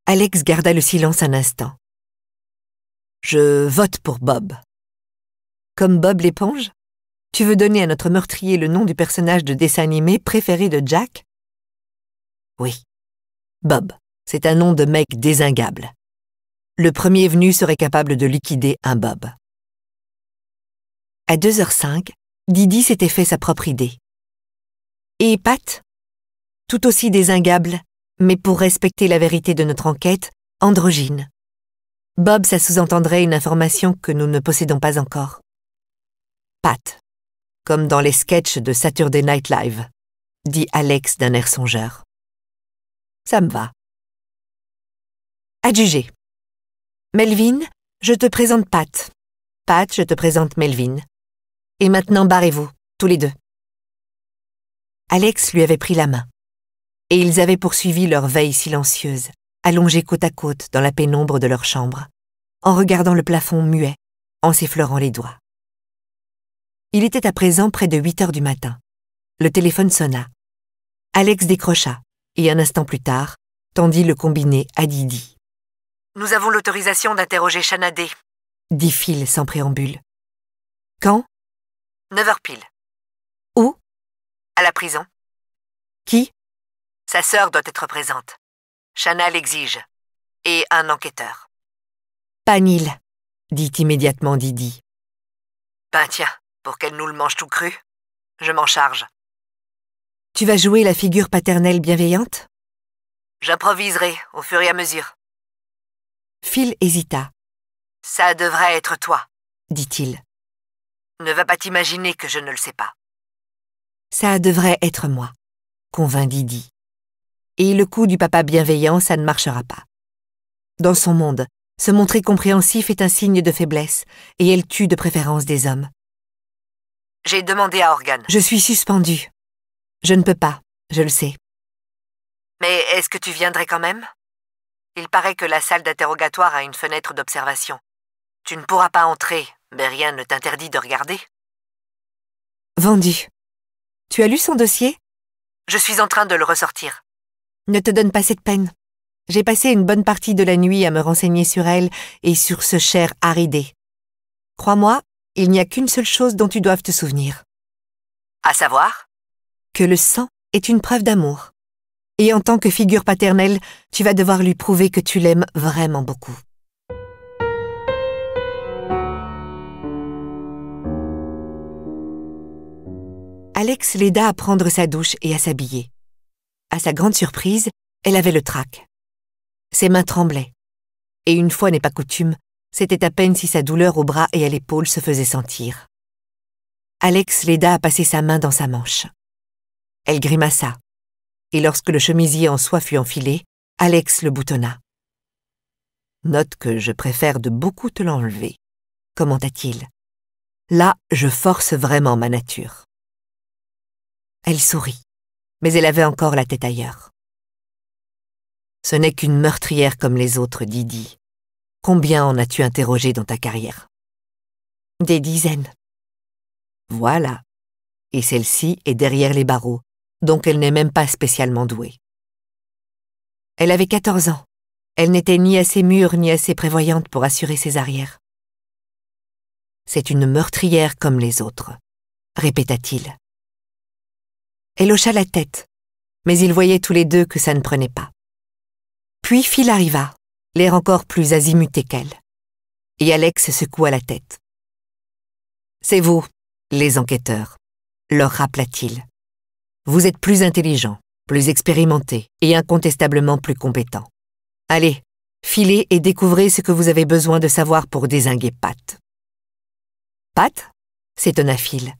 Alex garda le silence un instant. Je vote pour Bob. Comme Bob l'éponge? Tu veux donner à notre meurtrier le nom du personnage de dessin animé préféré de Jack? Oui. Bob, c'est un nom de mec désingable. Le premier venu serait capable de liquider un Bob. À 2h05, Didi s'était fait sa propre idée. Et Pat? Tout aussi désingable, mais pour respecter la vérité de notre enquête, androgyne. Bob, ça sous-entendrait une information que nous ne possédons pas encore. Pat, comme dans les sketchs de Saturday Night Live, dit Alex d'un air songeur. Ça me va. Adjugé. Melvin, je te présente Pat. Pat, je te présente Melvin. Et maintenant, barrez-vous, tous les deux. Alex lui avait pris la main. Et ils avaient poursuivi leur veille silencieuse, allongés côte à côte dans la pénombre de leur chambre, en regardant le plafond muet, en s'effleurant les doigts. Il était à présent près de 8h du matin. Le téléphone sonna. Alex décrocha, et un instant plus tard, tendit le combiné à Didi. « Nous avons l'autorisation d'interroger Shanna D, » dit Phil sans préambule. « Quand ?»« 9h pile. »« Où ?»« À la prison. »« Qui ?» ?»« Sa sœur doit être présente. Shanna l'exige. Et un enquêteur. »« Pas Neil, » dit immédiatement Didi. « Ben tiens, pour qu'elle nous le mange tout cru, je m'en charge. »« Tu vas jouer la figure paternelle bienveillante ?»« J'improviserai au fur et à mesure. » Phil hésita. « Ça devrait être toi, » dit-il. « Ne va pas t'imaginer que je ne le sais pas. »« Ça devrait être moi, » convint Didi. Et le coup du papa bienveillant, ça ne marchera pas. Dans son monde, se montrer compréhensif est un signe de faiblesse, et elle tue de préférence des hommes. « J'ai demandé à Organe. »« Je suis suspendue. Je ne peux pas, je le sais. »« Mais est-ce que tu viendrais quand même ? Il paraît que la salle d'interrogatoire a une fenêtre d'observation. Tu ne pourras pas entrer, mais rien ne t'interdit de regarder. » Vendu. Tu as lu son dossier ? Je suis en train de le ressortir. Ne te donne pas cette peine. J'ai passé une bonne partie de la nuit à me renseigner sur elle et sur ce cher Harry D. Crois-moi, il n'y a qu'une seule chose dont tu doives te souvenir. À savoir ? Que le sang est une preuve d'amour. Et en tant que figure paternelle, tu vas devoir lui prouver que tu l'aimes vraiment beaucoup. Alex l'aida à prendre sa douche et à s'habiller. À sa grande surprise, elle avait le trac. Ses mains tremblaient. Et une fois n'est pas coutume, c'était à peine si sa douleur au bras et à l'épaule se faisait sentir. Alex l'aida à passer sa main dans sa manche. Elle grimaça. Et lorsque le chemisier en soie fut enfilé, Alex le boutonna. « Note que je préfère de beaucoup te l'enlever, » commenta-t-il. « Là, je force vraiment ma nature. » Elle sourit, mais elle avait encore la tête ailleurs. « Ce n'est qu'une meurtrière comme les autres, Didi. Combien en as-tu interrogé dans ta carrière ? » Des dizaines. Voilà. Et celle-ci est derrière les barreaux, donc elle n'est même pas spécialement douée. Elle avait 14 ans. Elle n'était ni assez mûre ni assez prévoyante pour assurer ses arrières. C'est une meurtrière comme les autres, répéta-t-il. Elle hocha la tête, mais ils voyaient tous les deux que ça ne prenait pas. Puis Phil arriva, l'air encore plus azimuté qu'elle. Et Alex secoua la tête. « C'est vous, les enquêteurs », leur rappela-t-il. « Vous êtes plus intelligents, plus expérimentés et incontestablement plus compétents. Allez, filez et découvrez ce que vous avez besoin de savoir pour dézinguer Pat. »« Pat » s'étonna Phil.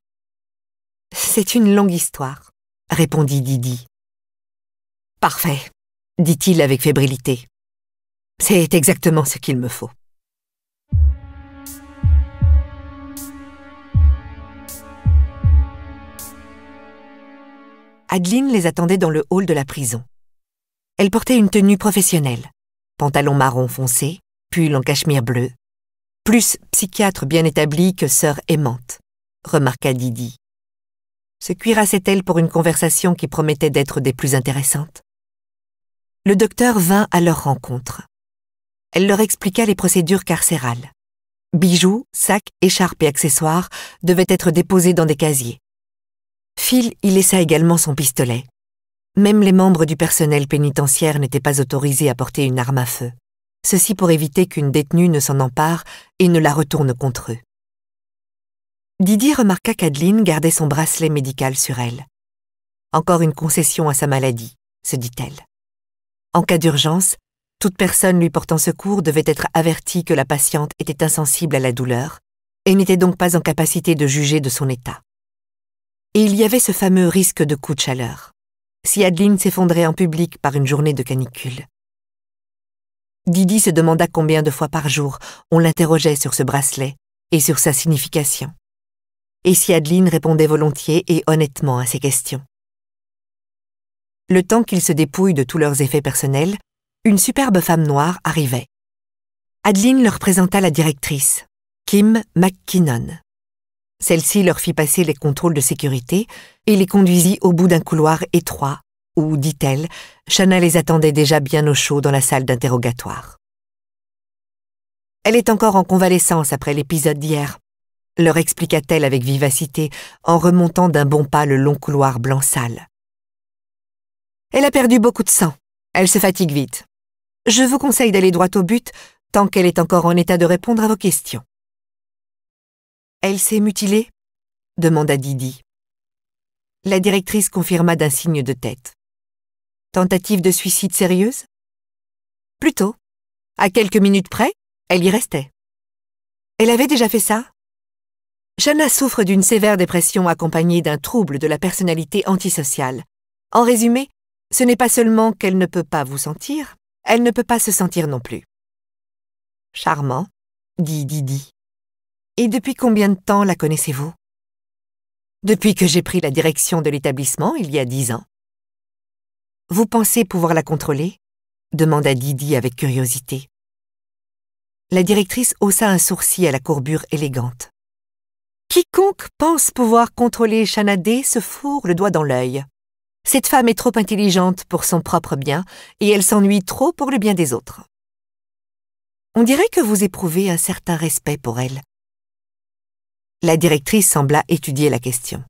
« C'est une longue histoire, » répondit Didi. « Parfait, » dit-il avec fébrilité. « C'est exactement ce qu'il me faut. » Adeline les attendait dans le hall de la prison. Elle portait une tenue professionnelle, pantalon marron foncé, pull en cachemire bleu. Plus psychiatre bien établi que sœur aimante, remarqua Didi. Se cuirassait-elle pour une conversation qui promettait d'être des plus intéressantes? Le docteur vint à leur rencontre. Elle leur expliqua les procédures carcérales. Bijoux, sacs, écharpes et accessoires devaient être déposés dans des casiers. Phil y laissa également son pistolet. Même les membres du personnel pénitentiaire n'étaient pas autorisés à porter une arme à feu. Ceci pour éviter qu'une détenue ne s'en empare et ne la retourne contre eux. Didi remarqua qu'Adeline gardait son bracelet médical sur elle. Encore une concession à sa maladie, se dit-elle. En cas d'urgence, toute personne lui portant secours devait être avertie que la patiente était insensible à la douleur et n'était donc pas en capacité de juger de son état. Et il y avait ce fameux risque de coup de chaleur, si Adeline s'effondrait en public par une journée de canicule. Didi se demanda combien de fois par jour on l'interrogeait sur ce bracelet et sur sa signification. Et si Adeline répondait volontiers et honnêtement à ces questions. Le temps qu'ils se dépouillent de tous leurs effets personnels, une superbe femme noire arrivait. Adeline leur présenta la directrice, Kim McKinnon. Celle-ci leur fit passer les contrôles de sécurité et les conduisit au bout d'un couloir étroit où, dit-elle, Shanna les attendait déjà bien au chaud dans la salle d'interrogatoire. « Elle est encore en convalescence après l'épisode d'hier », leur expliqua-t-elle avec vivacité en remontant d'un bon pas le long couloir blanc sale. « Elle a perdu beaucoup de sang. Elle se fatigue vite. Je vous conseille d'aller droit au but tant qu'elle est encore en état de répondre à vos questions. » « Elle s'est mutilée ?» demanda Didi. La directrice confirma d'un signe de tête. « Tentative de suicide sérieuse ?»« Plutôt. À quelques minutes près, elle y restait. » « Elle avait déjà fait ça ?» Shanna souffre d'une sévère dépression accompagnée d'un trouble de la personnalité antisociale. En résumé, ce n'est pas seulement qu'elle ne peut pas vous sentir, elle ne peut pas se sentir non plus. « Charmant, » dit Didi. « Et depuis combien de temps la connaissez-vous ?»« Depuis que j'ai pris la direction de l'établissement, il y a 10 ans. »« Vous pensez pouvoir la contrôler ?» demanda Didi avec curiosité. La directrice haussa un sourcil à la courbure élégante. « Quiconque pense pouvoir contrôler Shanna Day se fourre le doigt dans l'œil. Cette femme est trop intelligente pour son propre bien et elle s'ennuie trop pour le bien des autres. On dirait que vous éprouvez un certain respect pour elle. » La directrice sembla étudier la question.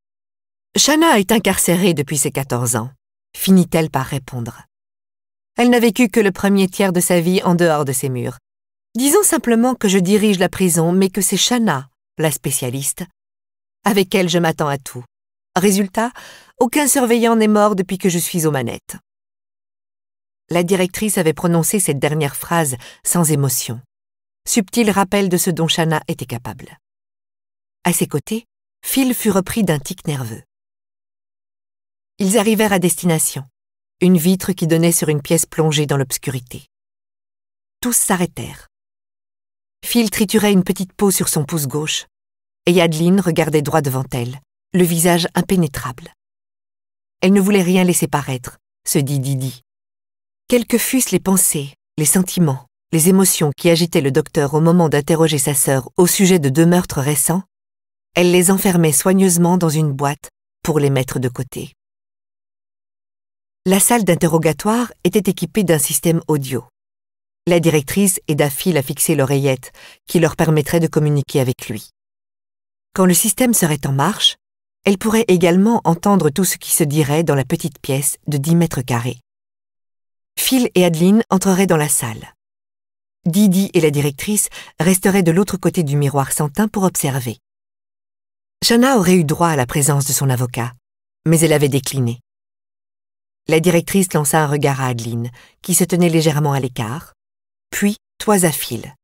« Shanna est incarcérée depuis ses 14 ans, » finit-elle par répondre. « Elle n'a vécu que le premier tiers de sa vie en dehors de ses murs. Disons simplement que je dirige la prison, mais que c'est Shanna, la spécialiste. Avec elle, je m'attends à tout. Résultat, aucun surveillant n'est mort depuis que je suis aux manettes. » La directrice avait prononcé cette dernière phrase sans émotion. Subtil rappel de ce dont Shanna était capable. À ses côtés, Phil fut repris d'un tic nerveux. Ils arrivèrent à destination, une vitre qui donnait sur une pièce plongée dans l'obscurité. Tous s'arrêtèrent. Phil triturait une petite peau sur son pouce gauche, et Adeline regardait droit devant elle, le visage impénétrable. Elle ne voulait rien laisser paraître, se dit Didi. Quelles que fussent les pensées, les sentiments, les émotions qui agitaient le docteur au moment d'interroger sa sœur au sujet de 2 meurtres récents, elle les enfermait soigneusement dans une boîte pour les mettre de côté. La salle d'interrogatoire était équipée d'un système audio. La directrice aida Phil à fixer l'oreillette qui leur permettrait de communiquer avec lui. Quand le système serait en marche, elle pourrait également entendre tout ce qui se dirait dans la petite pièce de 10 mètres carrés. Phil et Adeline entreraient dans la salle. Didi et la directrice resteraient de l'autre côté du miroir sans teint pour observer. Shanna aurait eu droit à la présence de son avocat, mais elle avait décliné. La directrice lança un regard à Adeline, qui se tenait légèrement à l'écart, puis toisa Phil.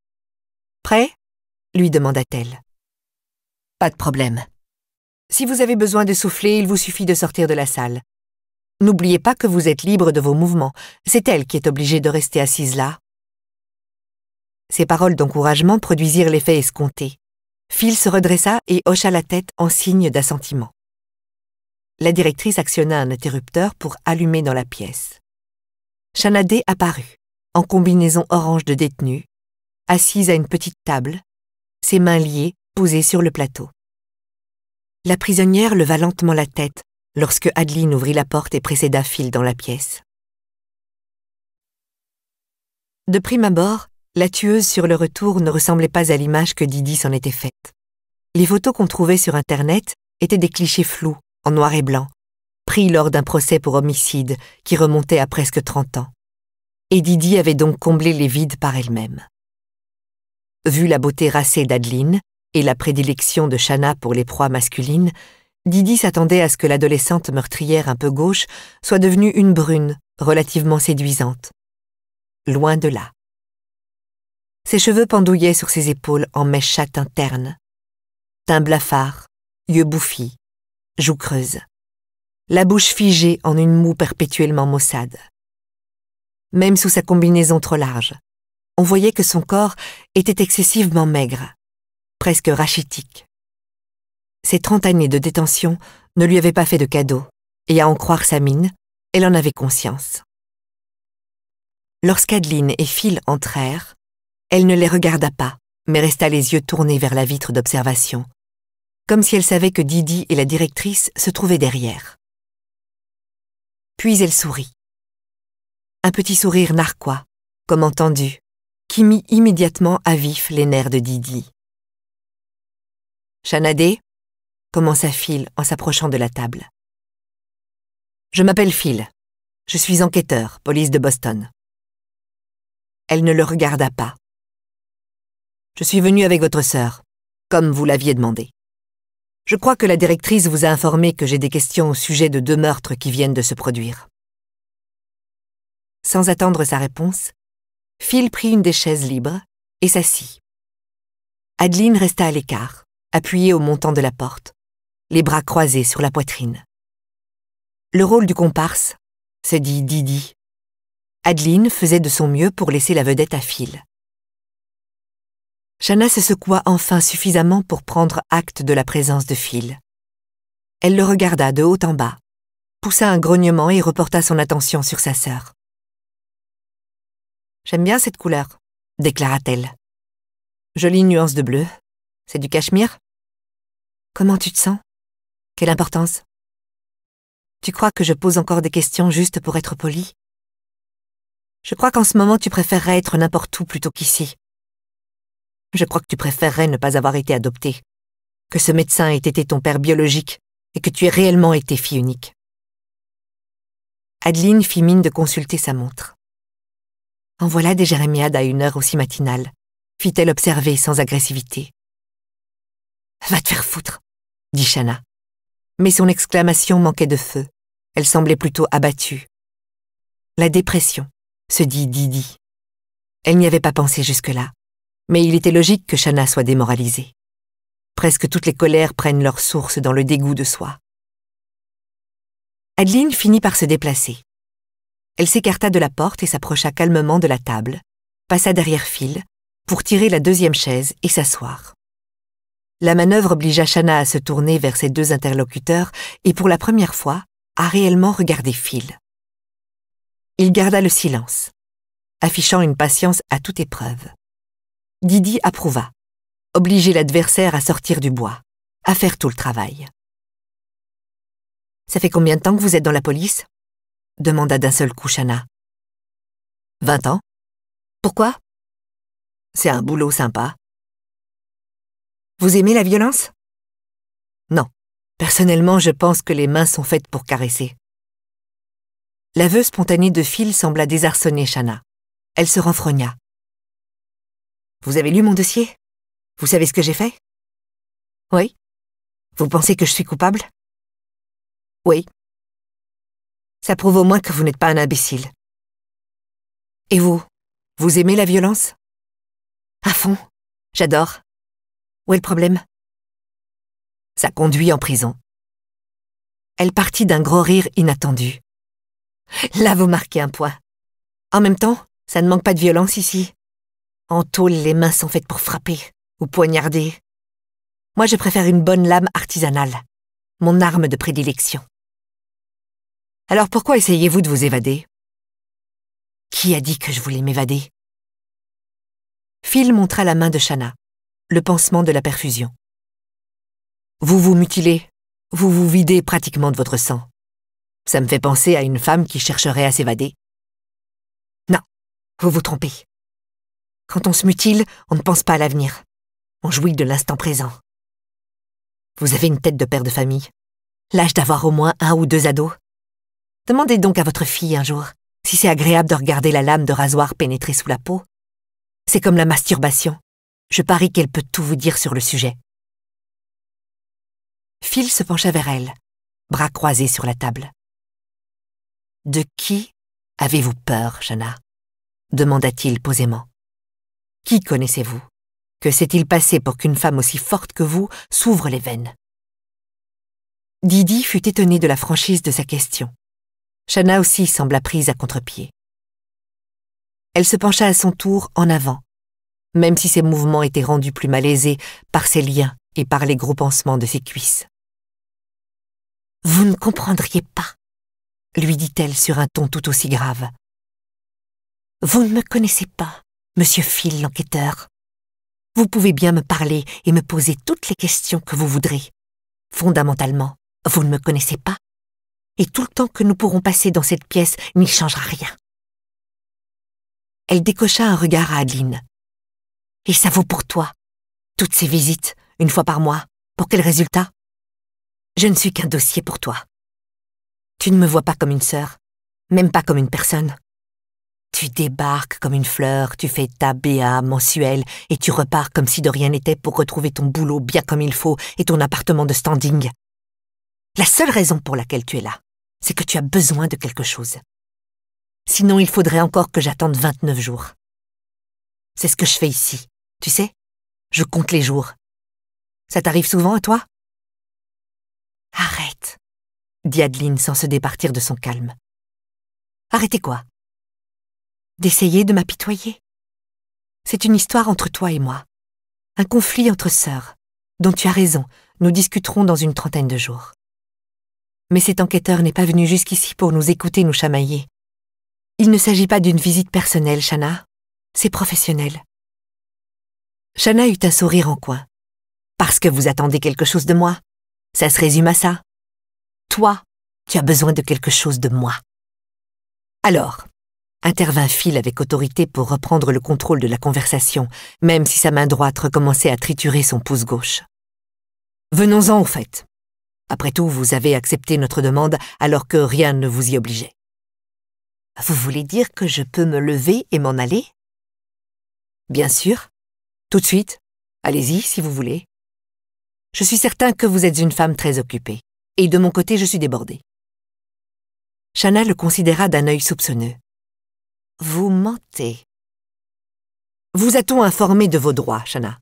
« Prêt ?» lui demanda-t-elle. « Pas de problème. Si vous avez besoin de souffler, il vous suffit de sortir de la salle. N'oubliez pas que vous êtes libre de vos mouvements. C'est elle qui est obligée de rester assise là. » Ces paroles d'encouragement produisirent l'effet escompté. Phil se redressa et hocha la tête en signe d'assentiment. La directrice actionna un interrupteur pour allumer dans la pièce. Shanna Day apparut, en combinaison orange de détenue, assise à une petite table, ses mains liées, posées sur le plateau. La prisonnière leva lentement la tête lorsque Adeline ouvrit la porte et précéda Phil dans la pièce. De prime abord, la tueuse sur le retour ne ressemblait pas à l'image que Didi s'en était faite. Les photos qu'on trouvait sur Internet étaient des clichés flous, en noir et blanc, pris lors d'un procès pour homicide qui remontait à presque 30 ans. Et Didi avait donc comblé les vides par elle-même. Vu la beauté racée d'Adeline et la prédilection de Shanna pour les proies masculines, Didi s'attendait à ce que l'adolescente meurtrière un peu gauche soit devenue une brune, relativement séduisante. Loin de là. Ses cheveux pendouillaient sur ses épaules en mèches châtain ternes. Teint blafard, yeux bouffis, joues creuses. La bouche figée en une moue perpétuellement maussade. Même sous sa combinaison trop large, on voyait que son corps était excessivement maigre, presque rachitique. Ses 30 années de détention ne lui avaient pas fait de cadeau, et à en croire sa mine, elle en avait conscience. Lorsqu'Adeline et Phil entrèrent, elle ne les regarda pas, mais resta les yeux tournés vers la vitre d'observation, comme si elle savait que Didi et la directrice se trouvaient derrière. Puis elle sourit. Un petit sourire narquois, comme entendu, qui mit immédiatement à vif les nerfs de Didi. « Shanadé » commença Phil en s'approchant de la table. « Je m'appelle Phil. Je suis enquêteur, police de Boston. » Elle ne le regarda pas. « Je suis venu avec votre sœur, comme vous l'aviez demandé. Je crois que la directrice vous a informé que j'ai des questions au sujet de 2 meurtres qui viennent de se produire. » Sans attendre sa réponse, Phil prit une des chaises libres et s'assit. Adeline resta à l'écart, appuyée au montant de la porte, les bras croisés sur la poitrine. Le rôle du comparse, se dit Didi. Adeline faisait de son mieux pour laisser la vedette à Phil. Shanna se secoua enfin suffisamment pour prendre acte de la présence de Phil. Elle le regarda de haut en bas, poussa un grognement et reporta son attention sur sa sœur. « J'aime bien cette couleur, » déclara-t-elle. « Jolie nuance de bleu. C'est du cachemire ? Comment tu te sens ? Quelle importance ? Tu crois que je pose encore des questions juste pour être polie ? Je crois qu'en ce moment tu préférerais être n'importe où plutôt qu'ici. Je crois que tu préférerais ne pas avoir été adoptée, que ce médecin ait été ton père biologique et que tu aies réellement été fille unique. » Adeline fit mine de consulter sa montre. « En voilà des jérémiades à une heure aussi matinale, » fit-elle observer sans agressivité. « Va te faire foutre, » dit Shanna. Mais son exclamation manquait de feu. Elle semblait plutôt abattue. La dépression, se dit Didi. Elle n'y avait pas pensé jusque-là, mais il était logique que Shanna soit démoralisée. Presque toutes les colères prennent leur source dans le dégoût de soi. Adeline finit par se déplacer. Elle s'écarta de la porte et s'approcha calmement de la table, passa derrière Phil, pour tirer la 2e chaise et s'asseoir. La manœuvre obligea Shanna à se tourner vers ses 2 interlocuteurs et pour la première fois, à réellement regarder Phil. Il garda le silence, affichant une patience à toute épreuve. Didi approuva, obliger l'adversaire à sortir du bois, à faire tout le travail. « Ça fait combien de temps que vous êtes dans la police ?» demanda d'un seul coup Shanna. « 20 ans. Pourquoi ? C'est un boulot sympa. » Vous aimez la violence ? Non. Personnellement, je pense que les mains sont faites pour caresser. L'aveu spontané de Phil sembla désarçonner Shanna. Elle se renfrogna. Vous avez lu mon dossier ? Vous savez ce que j'ai fait ? Oui. Vous pensez que je suis coupable ? Oui. Ça prouve au moins que vous n'êtes pas un imbécile. Et vous, vous aimez la violence ? À fond. J'adore. Où est le problème ? Ça conduit en prison. Elle partit d'un gros rire inattendu. Là, vous marquez un point. En même temps, ça ne manque pas de violence ici. En tôle, les mains sont faites pour frapper ou poignarder. Moi, je préfère une bonne lame artisanale, mon arme de prédilection. Alors pourquoi essayez-vous de vous évader ? Qui a dit que je voulais m'évader ? Phil montra la main de Shanna, le pansement de la perfusion. Vous vous mutilez, Vous vous videz pratiquement de votre sang. Ça me fait penser à une femme qui chercherait à s'évader. Non, vous vous trompez. Quand on se mutile, on ne pense pas à l'avenir. On jouit de l'instant présent. Vous avez une tête de père de famille. L'âge d'avoir au moins 1 ou 2 ados. Demandez donc à votre fille un jour si c'est agréable de regarder la lame de rasoir pénétrer sous la peau. C'est comme la masturbation. Je parie qu'elle peut tout vous dire sur le sujet. Phil se pencha vers elle, bras croisés sur la table. « De qui avez-vous peur, Shanna ?» demanda-t-il posément. « Qui connaissez-vous? Que s'est-il passé pour qu'une femme aussi forte que vous s'ouvre les veines ?» Didi fut étonnée de la franchise de sa question. Shanna aussi sembla prise à contre-pied. Elle se pencha à son tour en avant, même si ses mouvements étaient rendus plus malaisés par ses liens et par les gros pansements de ses cuisses. « Vous ne comprendriez pas, » lui dit-elle sur un ton tout aussi grave. « Vous ne me connaissez pas, monsieur Phil l'enquêteur. Vous pouvez bien me parler et me poser toutes les questions que vous voudrez. Fondamentalement, vous ne me connaissez pas, et tout le temps que nous pourrons passer dans cette pièce n'y changera rien. » Elle décocha un regard à Adeline. « Et ça vaut pour toi, toutes ces visites, 1 fois par mois, pour quel résultat? Je ne suis qu'un dossier pour toi. Tu ne me vois pas comme une sœur, même pas comme une personne. Tu débarques comme une fleur, tu fais ta BA mensuelle et tu repars comme si de rien n'était pour retrouver ton boulot bien comme il faut et ton appartement de standing. La seule raison pour laquelle tu es là, c'est que tu as besoin de quelque chose. Sinon, il faudrait encore que j'attende 29 jours. C'est ce que je fais ici, tu sais? Je compte les jours. Ça t'arrive souvent à toi? Arrête, dit Adeline sans se départir de son calme. Arrêtez quoi? D'essayer de m'apitoyer. C'est une histoire entre toi et moi. Un conflit entre sœurs, dont tu as raison, nous discuterons dans une 30aine de jours. Mais cet enquêteur n'est pas venu jusqu'ici pour nous écouter nous chamailler. Il ne s'agit pas d'une visite personnelle, Shanna. C'est professionnel. Shanna eut un sourire en coin. Parce que vous attendez quelque chose de moi. Ça se résume à ça. Toi, tu as besoin de quelque chose de moi. Alors, intervint Phil avec autorité pour reprendre le contrôle de la conversation, même si sa main droite recommençait à triturer son pouce gauche. Venons-en au fait. Après tout, vous avez accepté notre demande alors que rien ne vous y obligeait. Vous voulez dire que je peux me lever et m'en aller? Bien sûr. Tout de suite. Allez-y si vous voulez. Je suis certain que vous êtes une femme très occupée. Et de mon côté, je suis débordée. Shanna le considéra d'un œil soupçonneux. Vous mentez. Vous a-t-on informé de vos droits, Shanna?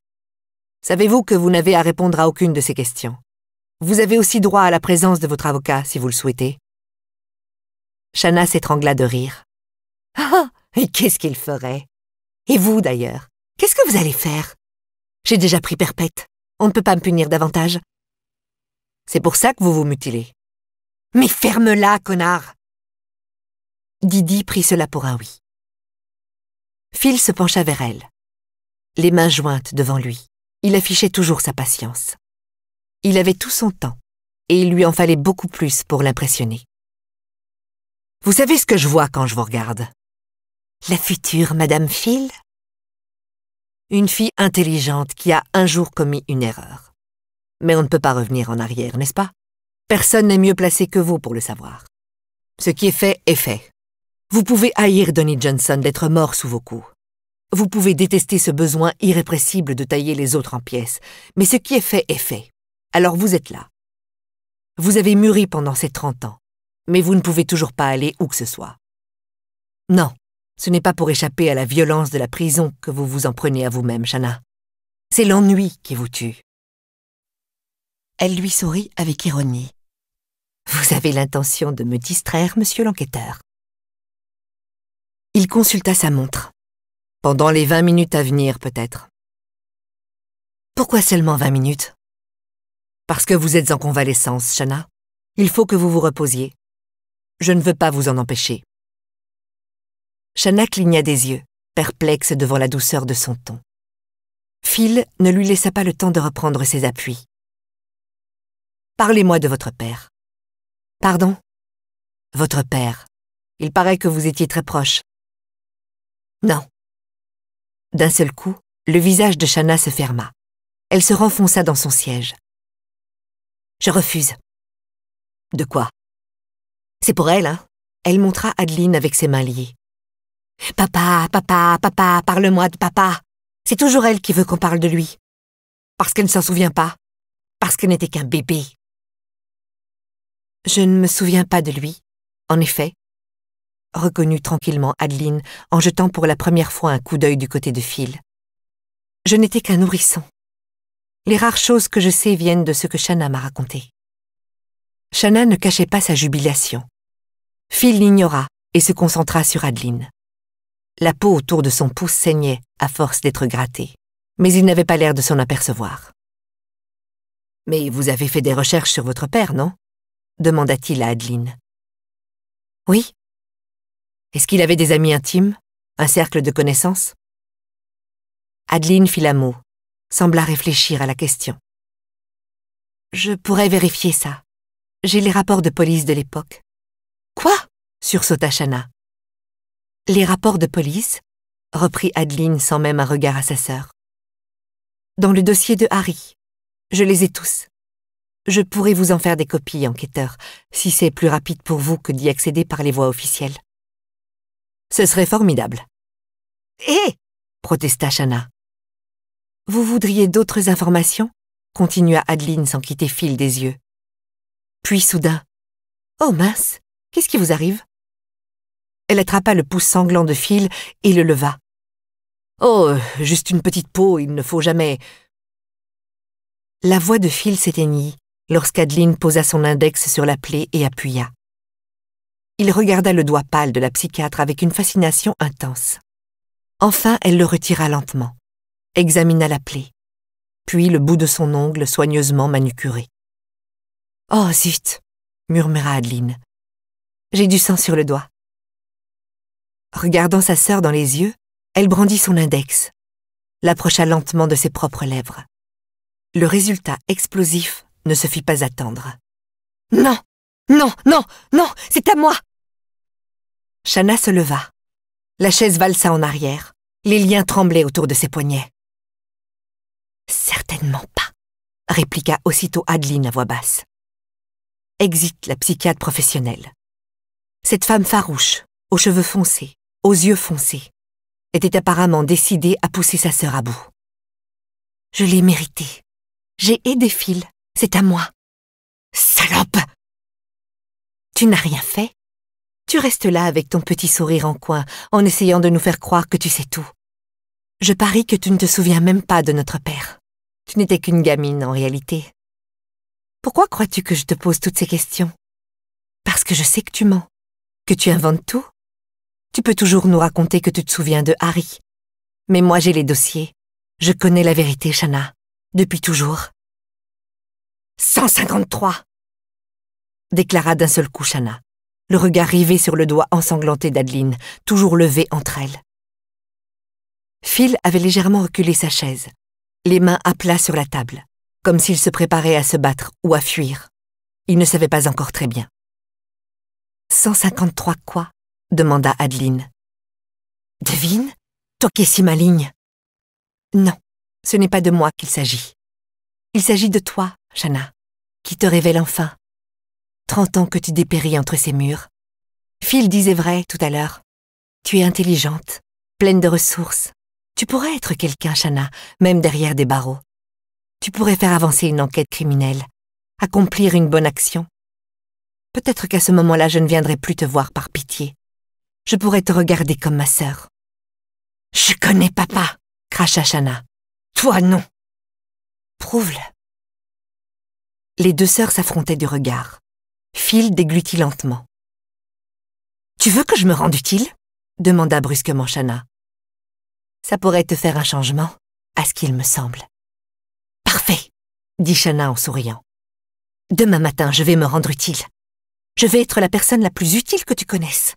Savez-vous que vous n'avez à répondre à aucune de ces questions? Vous avez aussi droit à la présence de votre avocat, si vous le souhaitez. Shanna s'étrangla de rire. Ah, et qu'est-ce qu'il ferait? Et vous, d'ailleurs, qu'est-ce que vous allez faire? J'ai déjà pris perpète. On ne peut pas me punir davantage. C'est pour ça que vous vous mutilez. Mais ferme-la, connard! Didi prit cela pour un oui. Phil se pencha vers elle. Les mains jointes devant lui, il affichait toujours sa patience. Il avait tout son temps, et il lui en fallait beaucoup plus pour l'impressionner. Vous savez ce que je vois quand je vous regarde? La future Madame Phil? Une fille intelligente qui a un jour commis une erreur. Mais on ne peut pas revenir en arrière, n'est-ce pas? Personne n'est mieux placé que vous pour le savoir. Ce qui est fait est fait. Vous pouvez haïr Donnie Johnson d'être mort sous vos coups. Vous pouvez détester ce besoin irrépressible de tailler les autres en pièces. Mais ce qui est fait est fait. Alors vous êtes là. Vous avez mûri pendant ces 30 ans. Mais vous ne pouvez toujours pas aller où que ce soit. Non, ce n'est pas pour échapper à la violence de la prison que vous vous en prenez à vous-même, Shanna. C'est l'ennui qui vous tue. Elle lui sourit avec ironie. Vous avez l'intention de me distraire, monsieur l'enquêteur. Il consulta sa montre. Pendant les 20 minutes à venir, peut-être. Pourquoi seulement 20 minutes? Parce que vous êtes en convalescence, Shanna. Il faut que vous vous reposiez. Je ne veux pas vous en empêcher. Shanna cligna des yeux, perplexe devant la douceur de son ton. Phil ne lui laissa pas le temps de reprendre ses appuis. Parlez-moi de votre père. Pardon? Votre père. Il paraît que vous étiez très proches. Non. D'un seul coup, le visage de Shanna se ferma. Elle se renfonça dans son siège. Je refuse. De quoi? C'est pour elle, hein? Elle montra Adeline avec ses mains liées. Papa, papa, papa, parle-moi de papa. C'est toujours elle qui veut qu'on parle de lui. Parce qu'elle ne s'en souvient pas. Parce qu'elle n'était qu'un bébé. Je ne me souviens pas de lui, en effet, reconnut tranquillement Adeline en jetant pour la première fois un coup d'œil du côté de Phil. Je n'étais qu'un nourrisson. Les rares choses que je sais viennent de ce que Shanna m'a raconté. Shanna ne cachait pas sa jubilation. Phil l'ignora et se concentra sur Adeline. La peau autour de son pouce saignait à force d'être grattée, mais il n'avait pas l'air de s'en apercevoir. « Mais vous avez fait des recherches sur votre père, non ?» demanda-t-il à Adeline. « Oui. » Est-ce qu'il avait des amis intimes, un cercle de connaissances? Adeline fit la moue, sembla réfléchir à la question. « Je pourrais vérifier ça. J'ai les rapports de police de l'époque. »« Quoi ?» sursauta Shanna. « Les rapports de police ?» reprit Adeline sans même un regard à sa sœur. « Dans le dossier de Harry. Je les ai tous. Je pourrais vous en faire des copies, enquêteur, si c'est plus rapide pour vous que d'y accéder par les voies officielles. »« Ce serait formidable. »« Hé !» protesta Shanna. « Vous voudriez d'autres informations ?» continua Adeline sans quitter Phil des yeux. Puis soudain, « Oh mince, qu'est-ce qui vous arrive ?» Elle attrapa le pouce sanglant de Phil et le leva. « Oh, juste une petite peau, il ne faut jamais... » La voix de Phil s'éteignit lorsqu'Adeline posa son index sur la plaie et appuya. Il regarda le doigt pâle de la psychiatre avec une fascination intense. Enfin, elle le retira lentement, examina la plaie, puis le bout de son ongle soigneusement manucuré. « Oh zut !» murmura Adeline. « J'ai du sang sur le doigt. » Regardant sa sœur dans les yeux, elle brandit son index, l'approcha lentement de ses propres lèvres. Le résultat explosif ne se fit pas attendre. « Non, non, non, non, c'est à moi !» Shanna se leva. La chaise valsa en arrière. Les liens tremblaient autour de ses poignets. « Certainement pas !» répliqua aussitôt Adeline à voix basse. Exit la psychiatre professionnelle. Cette femme farouche, aux cheveux foncés, aux yeux foncés, était apparemment décidée à pousser sa sœur à bout. « Je l'ai mérité. J'ai aidé Phil. C'est à moi. »« Salope !»« Tu n'as rien fait. Tu restes là avec ton petit sourire en coin en essayant de nous faire croire que tu sais tout. Je parie que tu ne te souviens même pas de notre père. Tu n'étais qu'une gamine en réalité. Pourquoi crois-tu que je te pose toutes ces questions? Parce que je sais que tu mens, que tu inventes tout. Tu peux toujours nous raconter que tu te souviens de Harry. Mais moi j'ai les dossiers. Je connais la vérité, Shanna, depuis toujours. 153 déclara d'un seul coup Shanna, le regard rivé sur le doigt ensanglanté d'Adeline, toujours levé entre elles. Phil avait légèrement reculé sa chaise, les mains à plat sur la table, comme s'il se préparait à se battre ou à fuir. Il ne savait pas encore très bien. 153 quoi? Demanda Adeline. Devine, toi qui es si maligne. Non, ce n'est pas de moi qu'il s'agit. Il s'agit de toi, Shanna, qui te révèle enfin. 30 ans que tu dépéris entre ces murs. Phil disait vrai tout à l'heure. Tu es intelligente, pleine de ressources. Tu pourrais être quelqu'un, Shanna, même derrière des barreaux. Tu pourrais faire avancer une enquête criminelle, accomplir une bonne action. Peut-être qu'à ce moment-là, je ne viendrai plus te voir par pitié. Je pourrais te regarder comme ma sœur. « Je connais papa !» cracha Shanna. « Toi, non !»« Prouve-le !» Les deux sœurs s'affrontaient du regard. Phil déglutit lentement. « Tu veux que je me rende utile ?» demanda brusquement Shanna. « Ça pourrait te faire un changement, à ce qu'il me semble. »« Parfait !» dit Shanna en souriant. « Demain matin, je vais me rendre utile. Je vais être la personne la plus utile que tu connaisses.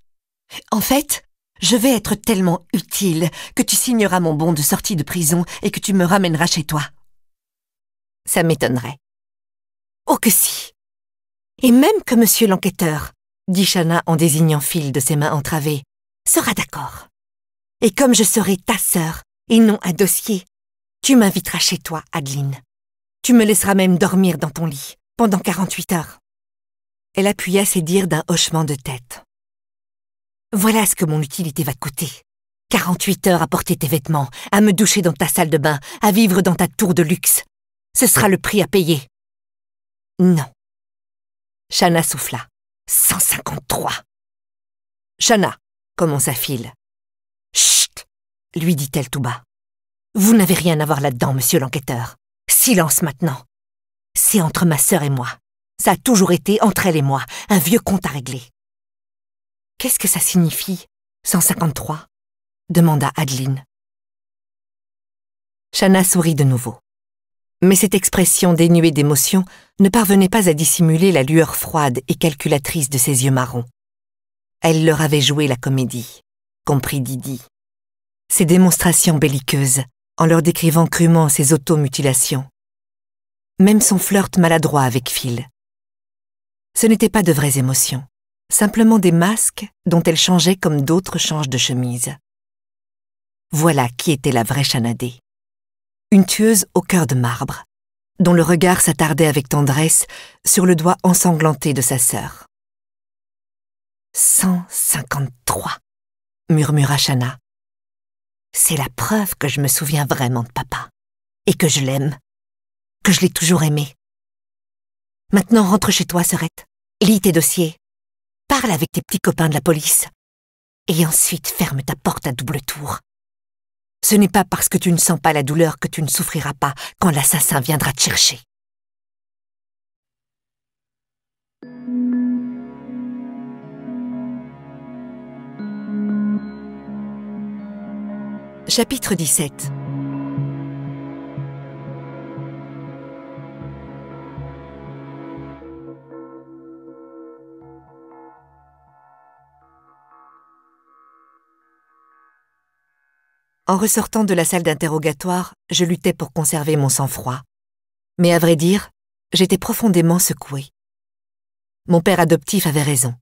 En fait, je vais être tellement utile que tu signeras mon bon de sortie de prison et que tu me ramèneras chez toi. » Ça m'étonnerait. Oh que si! Et même que monsieur l'enquêteur, dit Shanna en désignant Phil de ses mains entravées, sera d'accord. Et comme je serai ta sœur et non un dossier, tu m'inviteras chez toi, Adeline. Tu me laisseras même dormir dans ton lit pendant 48 heures. Elle appuya ses dires d'un hochement de tête. Voilà ce que mon utilité va coûter. 48 heures à porter tes vêtements, à me doucher dans ta salle de bain, à vivre dans ta tour de luxe. Ce sera le prix à payer. Non. Shanna souffla. 153. Shanna, commença Phil. Chut, lui dit-elle tout bas. Vous n'avez rien à voir là-dedans, monsieur l'enquêteur. Silence maintenant. C'est entre ma sœur et moi. Ça a toujours été entre elle et moi, un vieux compte à régler. Qu'est-ce que ça signifie, 153 demanda Adeline. Shanna sourit de nouveau. Mais cette expression dénuée d'émotion ne parvenait pas à dissimuler la lueur froide et calculatrice de ses yeux marrons. Elle leur avait joué la comédie, comprit Didi. Ses démonstrations belliqueuses, en leur décrivant crûment ses automutilations. Même son flirt maladroit avec Phil. Ce n'étaient pas de vraies émotions, simplement des masques dont elle changeait comme d'autres changent de chemise. Voilà qui était la vraie Shanna Day. Une tueuse au cœur de marbre, dont le regard s'attardait avec tendresse sur le doigt ensanglanté de sa sœur. 153, murmura Shanna. C'est la preuve que je me souviens vraiment de papa, et que je l'aime, que je l'ai toujours aimé. Maintenant rentre chez toi, sœurette, lis tes dossiers, parle avec tes petits copains de la police, et ensuite ferme ta porte à double tour. Ce n'est pas parce que tu ne sens pas la douleur que tu ne souffriras pas quand l'assassin viendra te chercher. Chapitre 17. En ressortant de la salle d'interrogatoire, je luttais pour conserver mon sang-froid. Mais à vrai dire, j'étais profondément secouée. Mon père adoptif avait raison.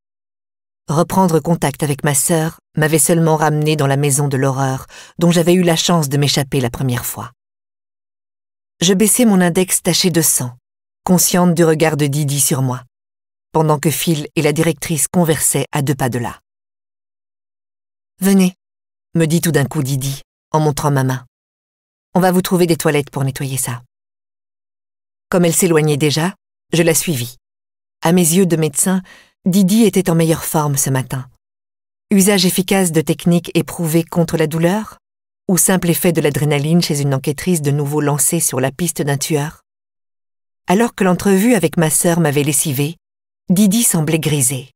Reprendre contact avec ma sœur m'avait seulement ramené dans la maison de l'horreur dont j'avais eu la chance de m'échapper la première fois. Je baissai mon index taché de sang, consciente du regard de Didi sur moi, pendant que Phil et la directrice conversaient à 2 pas de là. « Venez », me dit tout d'un coup Didi, en montrant ma main. « On va vous trouver des toilettes pour nettoyer ça. » Comme elle s'éloignait déjà, je la suivis. À mes yeux de médecin, Didi était en meilleure forme ce matin. Usage efficace de techniques éprouvées contre la douleur, ou simple effet de l'adrénaline chez une enquêtrice de nouveau lancée sur la piste d'un tueur. Alors que l'entrevue avec ma sœur m'avait lessivée, Didi semblait grisée.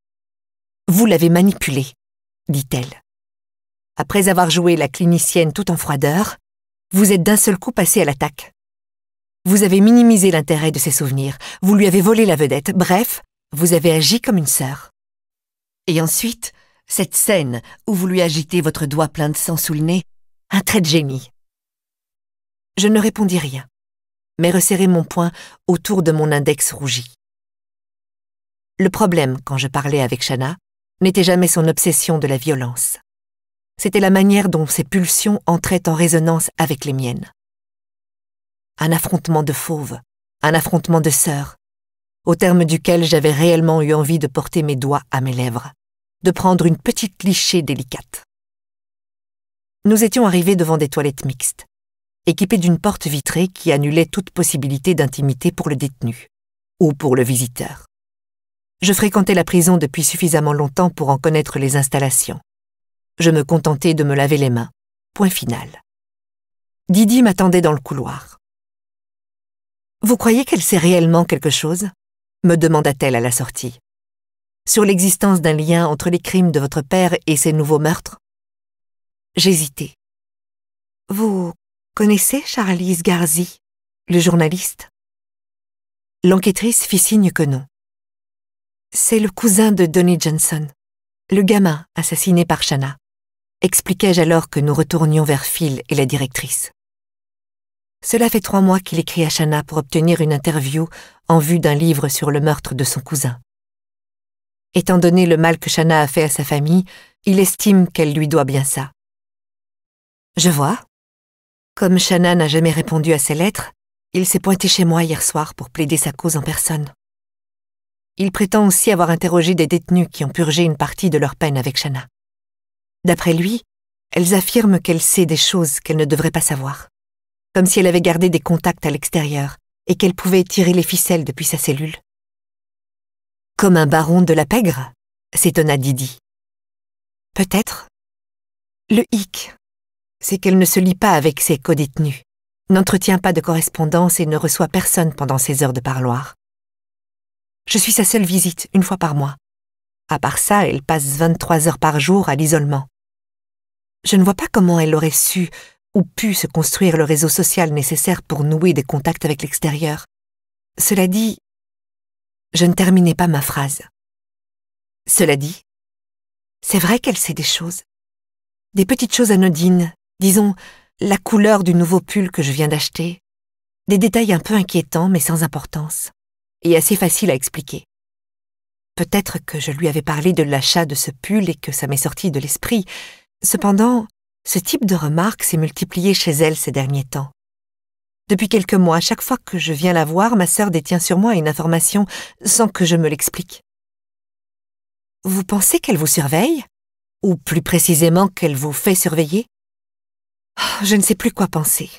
« Vous l'avez manipulée, dit-elle. Après avoir joué la clinicienne tout en froideur, vous êtes d'un seul coup passé à l'attaque. Vous avez minimisé l'intérêt de ses souvenirs, vous lui avez volé la vedette, bref, vous avez agi comme une sœur. Et ensuite, cette scène où vous lui agitez votre doigt plein de sang sous le nez, un trait de génie. » Je ne répondis rien, mais resserrai mon poing autour de mon index rougi. Le problème, quand je parlais avec Shanna, n'était jamais son obsession de la violence. C'était la manière dont ses pulsions entraient en résonance avec les miennes. Un affrontement de fauves, un affrontement de sœurs, au terme duquel j'avais réellement eu envie de porter mes doigts à mes lèvres, de prendre une petite lichée délicate. Nous étions arrivés devant des toilettes mixtes, équipées d'une porte vitrée qui annulait toute possibilité d'intimité pour le détenu, ou pour le visiteur. Je fréquentais la prison depuis suffisamment longtemps pour en connaître les installations. Je me contentais de me laver les mains. Point final. Didi m'attendait dans le couloir. « Vous croyez qu'elle sait réellement quelque chose ?» me demanda-t-elle à la sortie. « Sur l'existence d'un lien entre les crimes de votre père et ses nouveaux meurtres ?» J'hésitai. « Vous connaissez Charles Garzi, le journaliste ?» L'enquêtrice fit signe que non. « C'est le cousin de Donnie Johnson, le gamin assassiné par Shanna. » Expliquai-je alors que nous retournions vers Phil et la directrice. Cela fait 3 mois qu'il écrit à Shanna pour obtenir une interview en vue d'un livre sur le meurtre de son cousin. Étant donné le mal que Shanna a fait à sa famille, il estime qu'elle lui doit bien ça. Je vois. Comme Shanna n'a jamais répondu à ses lettres, il s'est pointé chez moi hier soir pour plaider sa cause en personne. Il prétend aussi avoir interrogé des détenus qui ont purgé une partie de leur peine avec Shanna. D'après lui, elles affirment qu'elle sait des choses qu'elle ne devrait pas savoir, comme si elle avait gardé des contacts à l'extérieur et qu'elle pouvait tirer les ficelles depuis sa cellule. Comme un baron de la pègre, s'étonna Didi. Peut-être. Le hic, c'est qu'elle ne se lie pas avec ses codétenus, n'entretient pas de correspondance et ne reçoit personne pendant ses heures de parloir. Je suis sa seule visite, 1 fois par mois. À part ça, elle passe 23 heures par jour à l'isolement. Je ne vois pas comment elle aurait su ou pu se construire le réseau social nécessaire pour nouer des contacts avec l'extérieur. Cela dit, je ne terminais pas ma phrase. Cela dit, c'est vrai qu'elle sait des choses. Des petites choses anodines, disons, la couleur du nouveau pull que je viens d'acheter. Des détails un peu inquiétants mais sans importance, et assez faciles à expliquer. Peut-être que je lui avais parlé de l'achat de ce pull et que ça m'est sorti de l'esprit. Cependant, ce type de remarque s'est multiplié chez elle ces derniers temps. Depuis quelques mois, chaque fois que je viens la voir, ma sœur détient sur moi une information sans que je me l'explique. Vous pensez qu'elle vous surveille? Ou plus précisément qu'elle vous fait surveiller? Je ne sais plus quoi penser.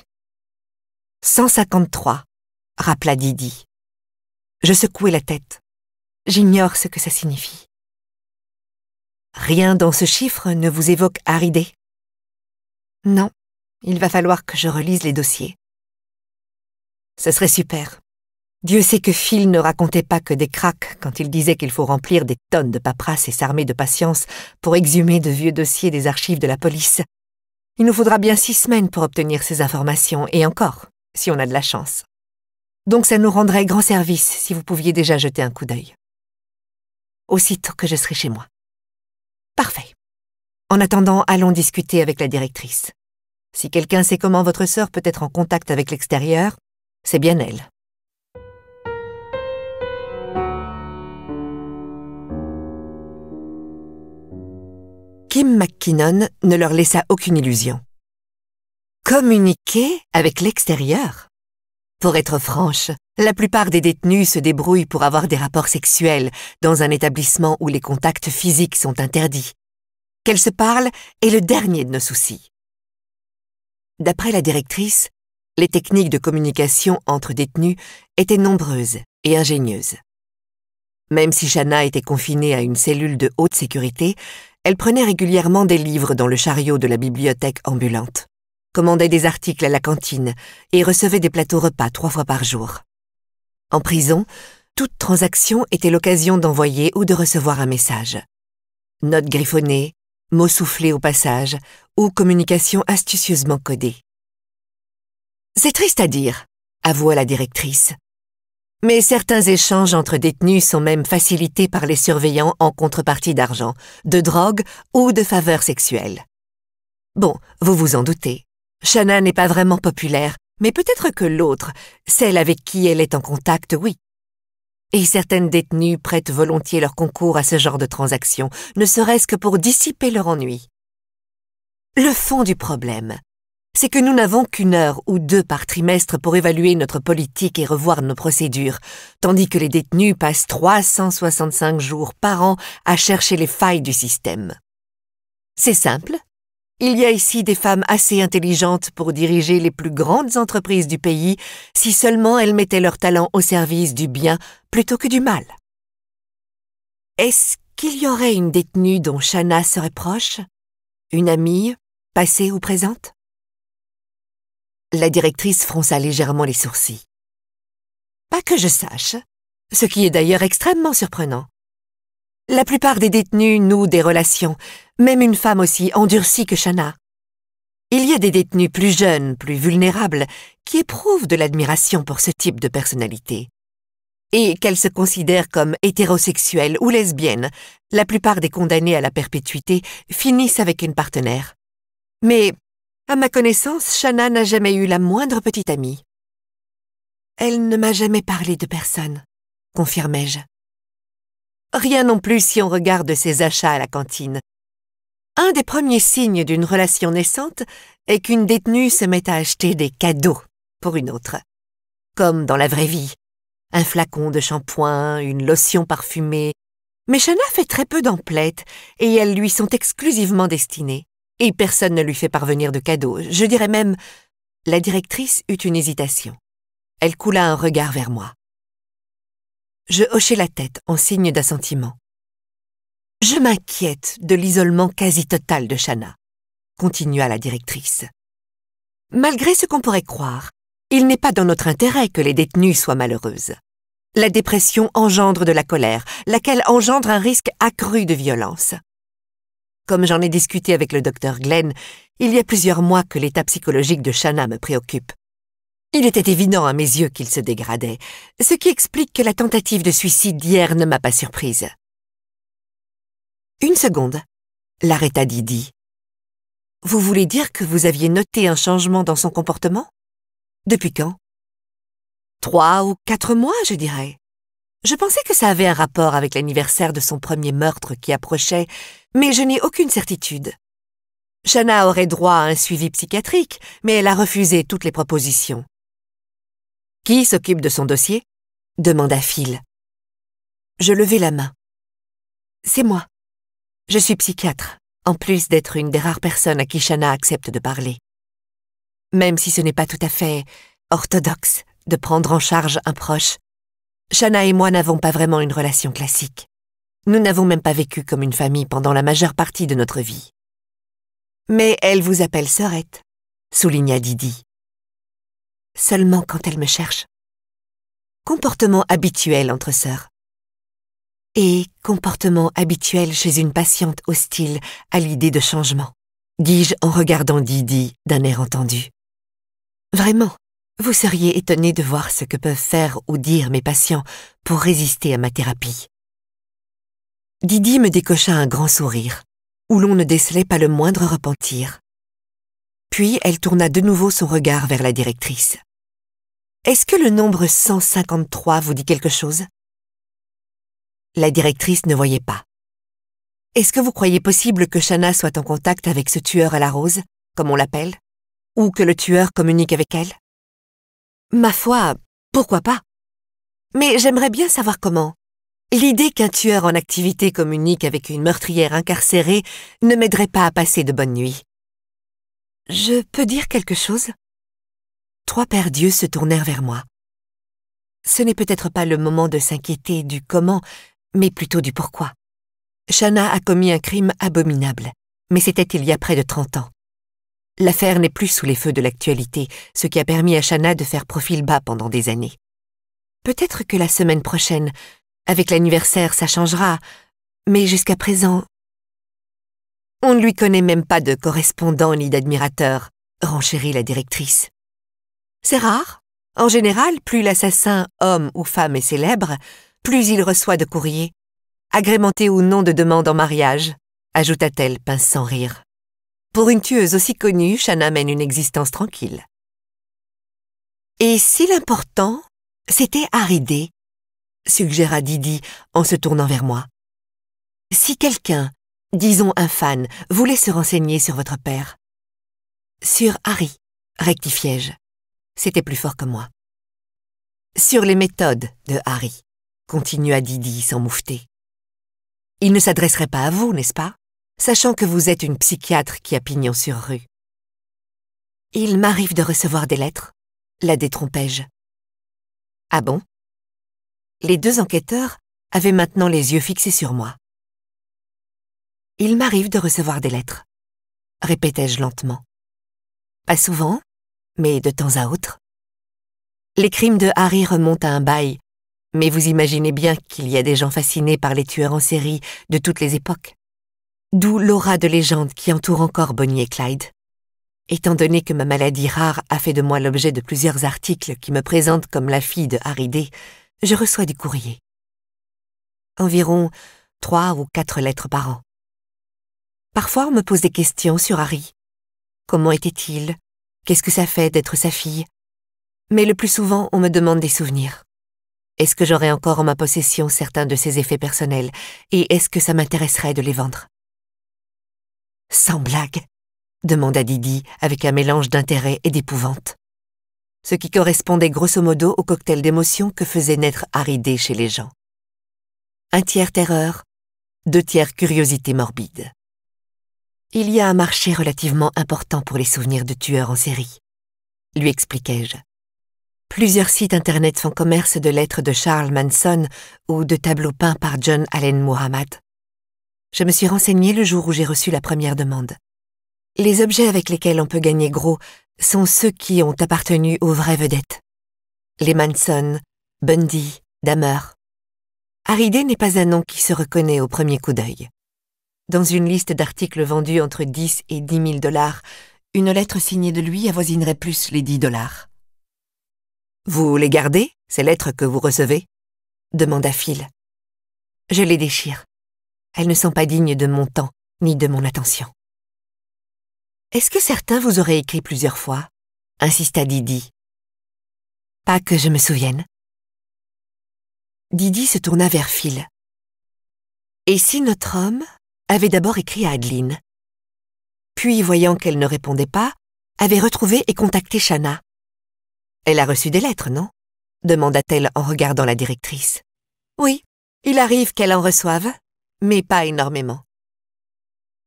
153, rappela Didi. Je secouai la tête. J'ignore ce que ça signifie. Rien dans ce chiffre ne vous évoque Haridé? Non, il va falloir que je relise les dossiers. Ce serait super. Dieu sait que Phil ne racontait pas que des cracks quand il disait qu'il faut remplir des tonnes de paperasse et s'armer de patience pour exhumer de vieux dossiers des archives de la police. Il nous faudra bien 6 semaines pour obtenir ces informations, et encore, si on a de la chance. Donc ça nous rendrait grand service si vous pouviez déjà jeter un coup d'œil. Aussitôt que je serai chez moi. Parfait. En attendant, allons discuter avec la directrice. Si quelqu'un sait comment votre sœur peut être en contact avec l'extérieur, c'est bien elle. Kim McKinnon ne leur laissa aucune illusion. Communiquer avec l'extérieur? Pour être franche, la plupart des détenus se débrouillent pour avoir des rapports sexuels dans un établissement où les contacts physiques sont interdits. Qu'elles se parlent est le dernier de nos soucis. D'après la directrice, les techniques de communication entre détenus étaient nombreuses et ingénieuses. Même si Shanna était confinée à une cellule de haute sécurité, elle prenait régulièrement des livres dans le chariot de la bibliothèque ambulante, commandait des articles à la cantine et recevait des plateaux repas 3 fois par jour. En prison, toute transaction était l'occasion d'envoyer ou de recevoir un message. Notes griffonnées, mots soufflés au passage ou communication astucieusement codée. C'est triste à dire, avoua la directrice. Mais certains échanges entre détenus sont même facilités par les surveillants en contrepartie d'argent, de drogue ou de faveurs sexuelles. Bon, vous vous en doutez. Shanna n'est pas vraiment populaire, mais peut-être que l'autre, celle avec qui elle est en contact, oui. Et certaines détenues prêtent volontiers leur concours à ce genre de transactions, ne serait-ce que pour dissiper leur ennui. Le fond du problème, c'est que nous n'avons qu'1 heure ou 2 par trimestre pour évaluer notre politique et revoir nos procédures, tandis que les détenus passent 365 jours par an à chercher les failles du système. C'est simple. Il y a ici des femmes assez intelligentes pour diriger les plus grandes entreprises du pays si seulement elles mettaient leur talent au service du bien plutôt que du mal. Est-ce qu'il y aurait une détenue dont Shanna serait proche? Une amie, passée ou présente? La directrice fronça légèrement les sourcils. Pas que je sache, ce qui est d'ailleurs extrêmement surprenant. La plupart des détenus nouent des relations, même une femme aussi endurcie que Shanna. Il y a des détenus plus jeunes, plus vulnérables, qui éprouvent de l'admiration pour ce type de personnalité. Et qu'elles se considèrent comme hétérosexuelles ou lesbiennes, la plupart des condamnés à la perpétuité finissent avec une partenaire. Mais À ma connaissance, Shanna n'a jamais eu la moindre petite amie. Elle ne m'a jamais parlé de personne, confirmai-je. Rien non plus si on regarde ses achats à la cantine. Un des premiers signes d'une relation naissante est qu'une détenue se met à acheter des cadeaux pour une autre. Comme dans la vraie vie. Un flacon de shampoing, une lotion parfumée. Mais Shanna fait très peu d'emplettes et elles lui sont exclusivement destinées. Et personne ne lui fait parvenir de cadeaux. Je dirais même, la directrice eut une hésitation. Elle coula un regard vers moi. Je hochai la tête en signe d'assentiment. Je m'inquiète de l'isolement quasi total de Shanna, continua la directrice. Malgré ce qu'on pourrait croire, il n'est pas dans notre intérêt que les détenues soient malheureuses. La dépression engendre de la colère, laquelle engendre un risque accru de violence. Comme j'en ai discuté avec le docteur Glenn, il y a plusieurs mois que l'état psychologique de Shanna me préoccupe. Il était évident à mes yeux qu'il se dégradait, ce qui explique que la tentative de suicide d'hier ne m'a pas surprise. Une seconde, l'arrêta Didi. Vous voulez dire que vous aviez noté un changement dans son comportement? Depuis quand? 3 ou 4 mois, je dirais. Je pensais que ça avait un rapport avec l'anniversaire de son premier meurtre qui approchait, mais je n'ai aucune certitude. Shanna aurait droit à un suivi psychiatrique, mais elle a refusé toutes les propositions. « Qui s'occupe de son dossier ?» demanda Phil. Je levai la main. « C'est moi. Je suis psychiatre, en plus d'être une des rares personnes à qui Shanna accepte de parler. Même si ce n'est pas tout à fait orthodoxe de prendre en charge un proche, Shanna et moi n'avons pas vraiment une relation classique. Nous n'avons même pas vécu comme une famille pendant la majeure partie de notre vie. Mais elle vous appelle sœurette, souligna Didi. Seulement quand elle me cherche. Comportement habituel entre sœurs. Et comportement habituel chez une patiente hostile à l'idée de changement, dis-je en regardant Didi d'un air entendu. Vraiment, vous seriez étonné de voir ce que peuvent faire ou dire mes patients pour résister à ma thérapie. Didi me décocha un grand sourire, où l'on ne décelait pas le moindre repentir. Puis elle tourna de nouveau son regard vers la directrice. « Est-ce que le nombre 153 vous dit quelque chose ?» La directrice ne voyait pas. « Est-ce que vous croyez possible que Shanna soit en contact avec ce tueur à la rose, comme on l'appelle, ou que le tueur communique avec elle ?»« Ma foi, pourquoi pas? Mais j'aimerais bien savoir comment. L'idée qu'un tueur en activité communique avec une meurtrière incarcérée ne m'aiderait pas à passer de bonnes nuits. »« Je peux dire quelque chose ?» 3 paires d'yeux se tournèrent vers moi. Ce n'est peut-être pas le moment de s'inquiéter du comment, mais plutôt du pourquoi. Shanna a commis un crime abominable, mais c'était il y a près de 30 ans. L'affaire n'est plus sous les feux de l'actualité, ce qui a permis à Shanna de faire profil bas pendant des années. Peut-être que la semaine prochaine, avec l'anniversaire, ça changera, mais jusqu'à présent... On ne lui connaît même pas de correspondant ni d'admirateur, renchérit la directrice. C'est rare. En général, plus l'assassin, homme ou femme, est célèbre, plus il reçoit de courriers, agrémentés ou non de demandes en mariage, ajouta-t-elle, pince sans rire. Pour une tueuse aussi connue, Shanna mène une existence tranquille. Et si l'important, c'était Harry D, suggéra Didi en se tournant vers moi. Si quelqu'un, disons un fan, voulait se renseigner sur votre père. Sur Harry, rectifiai-je. C'était plus fort que moi. Sur les méthodes de Harry, continua Didi sans moufter. Il ne s'adresserait pas à vous, n'est-ce pas, sachant que vous êtes une psychiatre qui a pignon sur rue. Il m'arrive de recevoir des lettres, la détrompai-je. Ah bon? Les 2 enquêteurs avaient maintenant les yeux fixés sur moi. Il m'arrive de recevoir des lettres, répétai-je lentement. Pas souvent, mais de temps à autre. Les crimes de Harry remontent à un bail, mais vous imaginez bien qu'il y a des gens fascinés par les tueurs en série de toutes les époques. D'où l'aura de légende qui entoure encore Bonnie et Clyde. Étant donné que ma maladie rare a fait de moi l'objet de plusieurs articles qui me présentent comme la fille de Harry D, je reçois du courrier. Environ 3 ou 4 lettres par an. Parfois, on me pose des questions sur Harry. comment était-il, qu'est-ce que ça fait d'être sa fille. Mais le plus souvent, on me demande des souvenirs. Est-ce que j'aurai encore en ma possession certains de ses effets personnels, et est-ce que ça m'intéresserait de les vendre? Sans blague, demanda Didi avec un mélange d'intérêt et d'épouvante. Ce qui correspondait grosso modo au cocktail d'émotions que faisait naître Haridé chez les gens. Un tiers terreur, 2 tiers curiosité morbide. Il y a un marché relativement important pour les souvenirs de tueurs en série, lui expliquai-je. Plusieurs sites internet font commerce de lettres de Charles Manson ou de tableaux peints par John Allen Muhammad. Je me suis renseignée le jour où j'ai reçu la première demande. Les objets avec lesquels on peut gagner gros sont ceux qui ont appartenu aux vraies vedettes. Les Manson, Bundy, Dahmer. Haridé n'est pas un nom qui se reconnaît au premier coup d'œil. Dans une liste d'articles vendus entre 10 et 10 000 $, une lettre signée de lui avoisinerait plus les 10 $. Vous les gardez, ces lettres que vous recevez? Demanda Phil. Je les déchire. Elles ne sont pas dignes de mon temps, ni de mon attention. Est-ce que certains vous auraient écrit plusieurs fois? Insista Didi. Pas que je me souvienne. Didi se tourna vers Phil. Et si notre homme avait d'abord écrit à Adeline, puis, voyant qu'elle ne répondait pas, avait retrouvé et contacté Shanna. Elle a reçu des lettres, non? Demanda-t-elle en regardant la directrice. Oui, il arrive qu'elle en reçoive, mais pas énormément.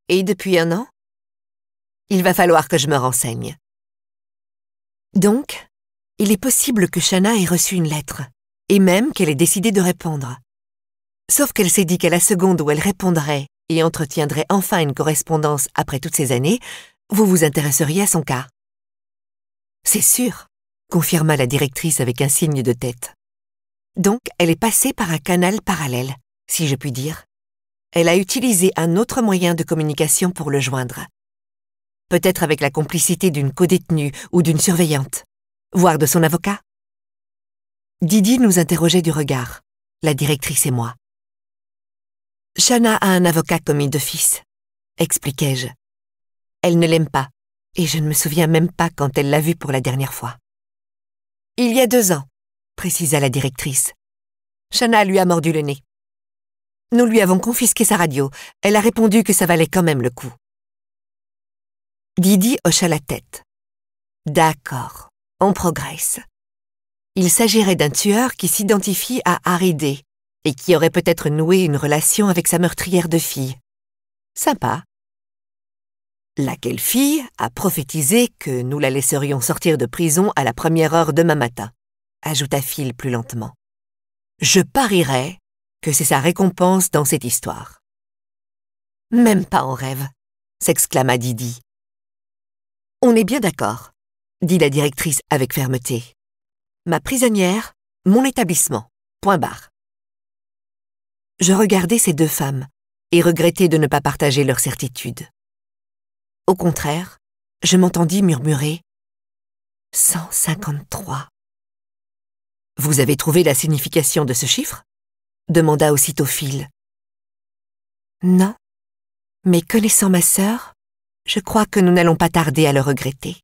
Et depuis 1 an? Il va falloir que je me renseigne. Donc, il est possible que Shanna ait reçu une lettre, et même qu'elle ait décidé de répondre. Sauf qu'elle s'est dit qu'à la seconde où elle répondrait et entretiendrait enfin une correspondance après toutes ces années, vous vous intéresseriez à son cas. C'est sûr, confirma la directrice avec un signe de tête. Donc, elle est passée par un canal parallèle, si je puis dire. Elle a utilisé un autre moyen de communication pour le joindre. Peut-être avec la complicité d'une codétenue ou d'une surveillante, voire de son avocat. Didi nous interrogeait du regard, la directrice et moi. Shanna a un avocat commis d'office, expliquai-je. Elle ne l'aime pas, et je ne me souviens même pas quand elle l'a vu pour la dernière fois. Il y a 2 ans, précisa la directrice. Shanna lui a mordu le nez. Nous lui avons confisqué sa radio. Elle a répondu que ça valait quand même le coup. Didi hocha la tête. D'accord, on progresse. Il s'agirait d'un tueur qui s'identifie à Haridé et qui aurait peut-être noué une relation avec sa meurtrière de fille. Sympa. Laquelle fille a prophétisé que nous la laisserions sortir de prison à la première heure demain matin, ajouta Phil plus lentement. Je parierais que c'est sa récompense dans cette histoire. Même pas en rêve, s'exclama Didi. On est bien d'accord, dit la directrice avec fermeté. Ma prisonnière, mon établissement, point barre. Je regardais ces 2 femmes et regrettais de ne pas partager leur certitude. Au contraire, je m'entendis murmurer « 153 ». « Vous avez trouvé la signification de ce chiffre ?» demanda aussitôt Phil. « Non, mais connaissant ma sœur, je crois que nous n'allons pas tarder à le regretter. »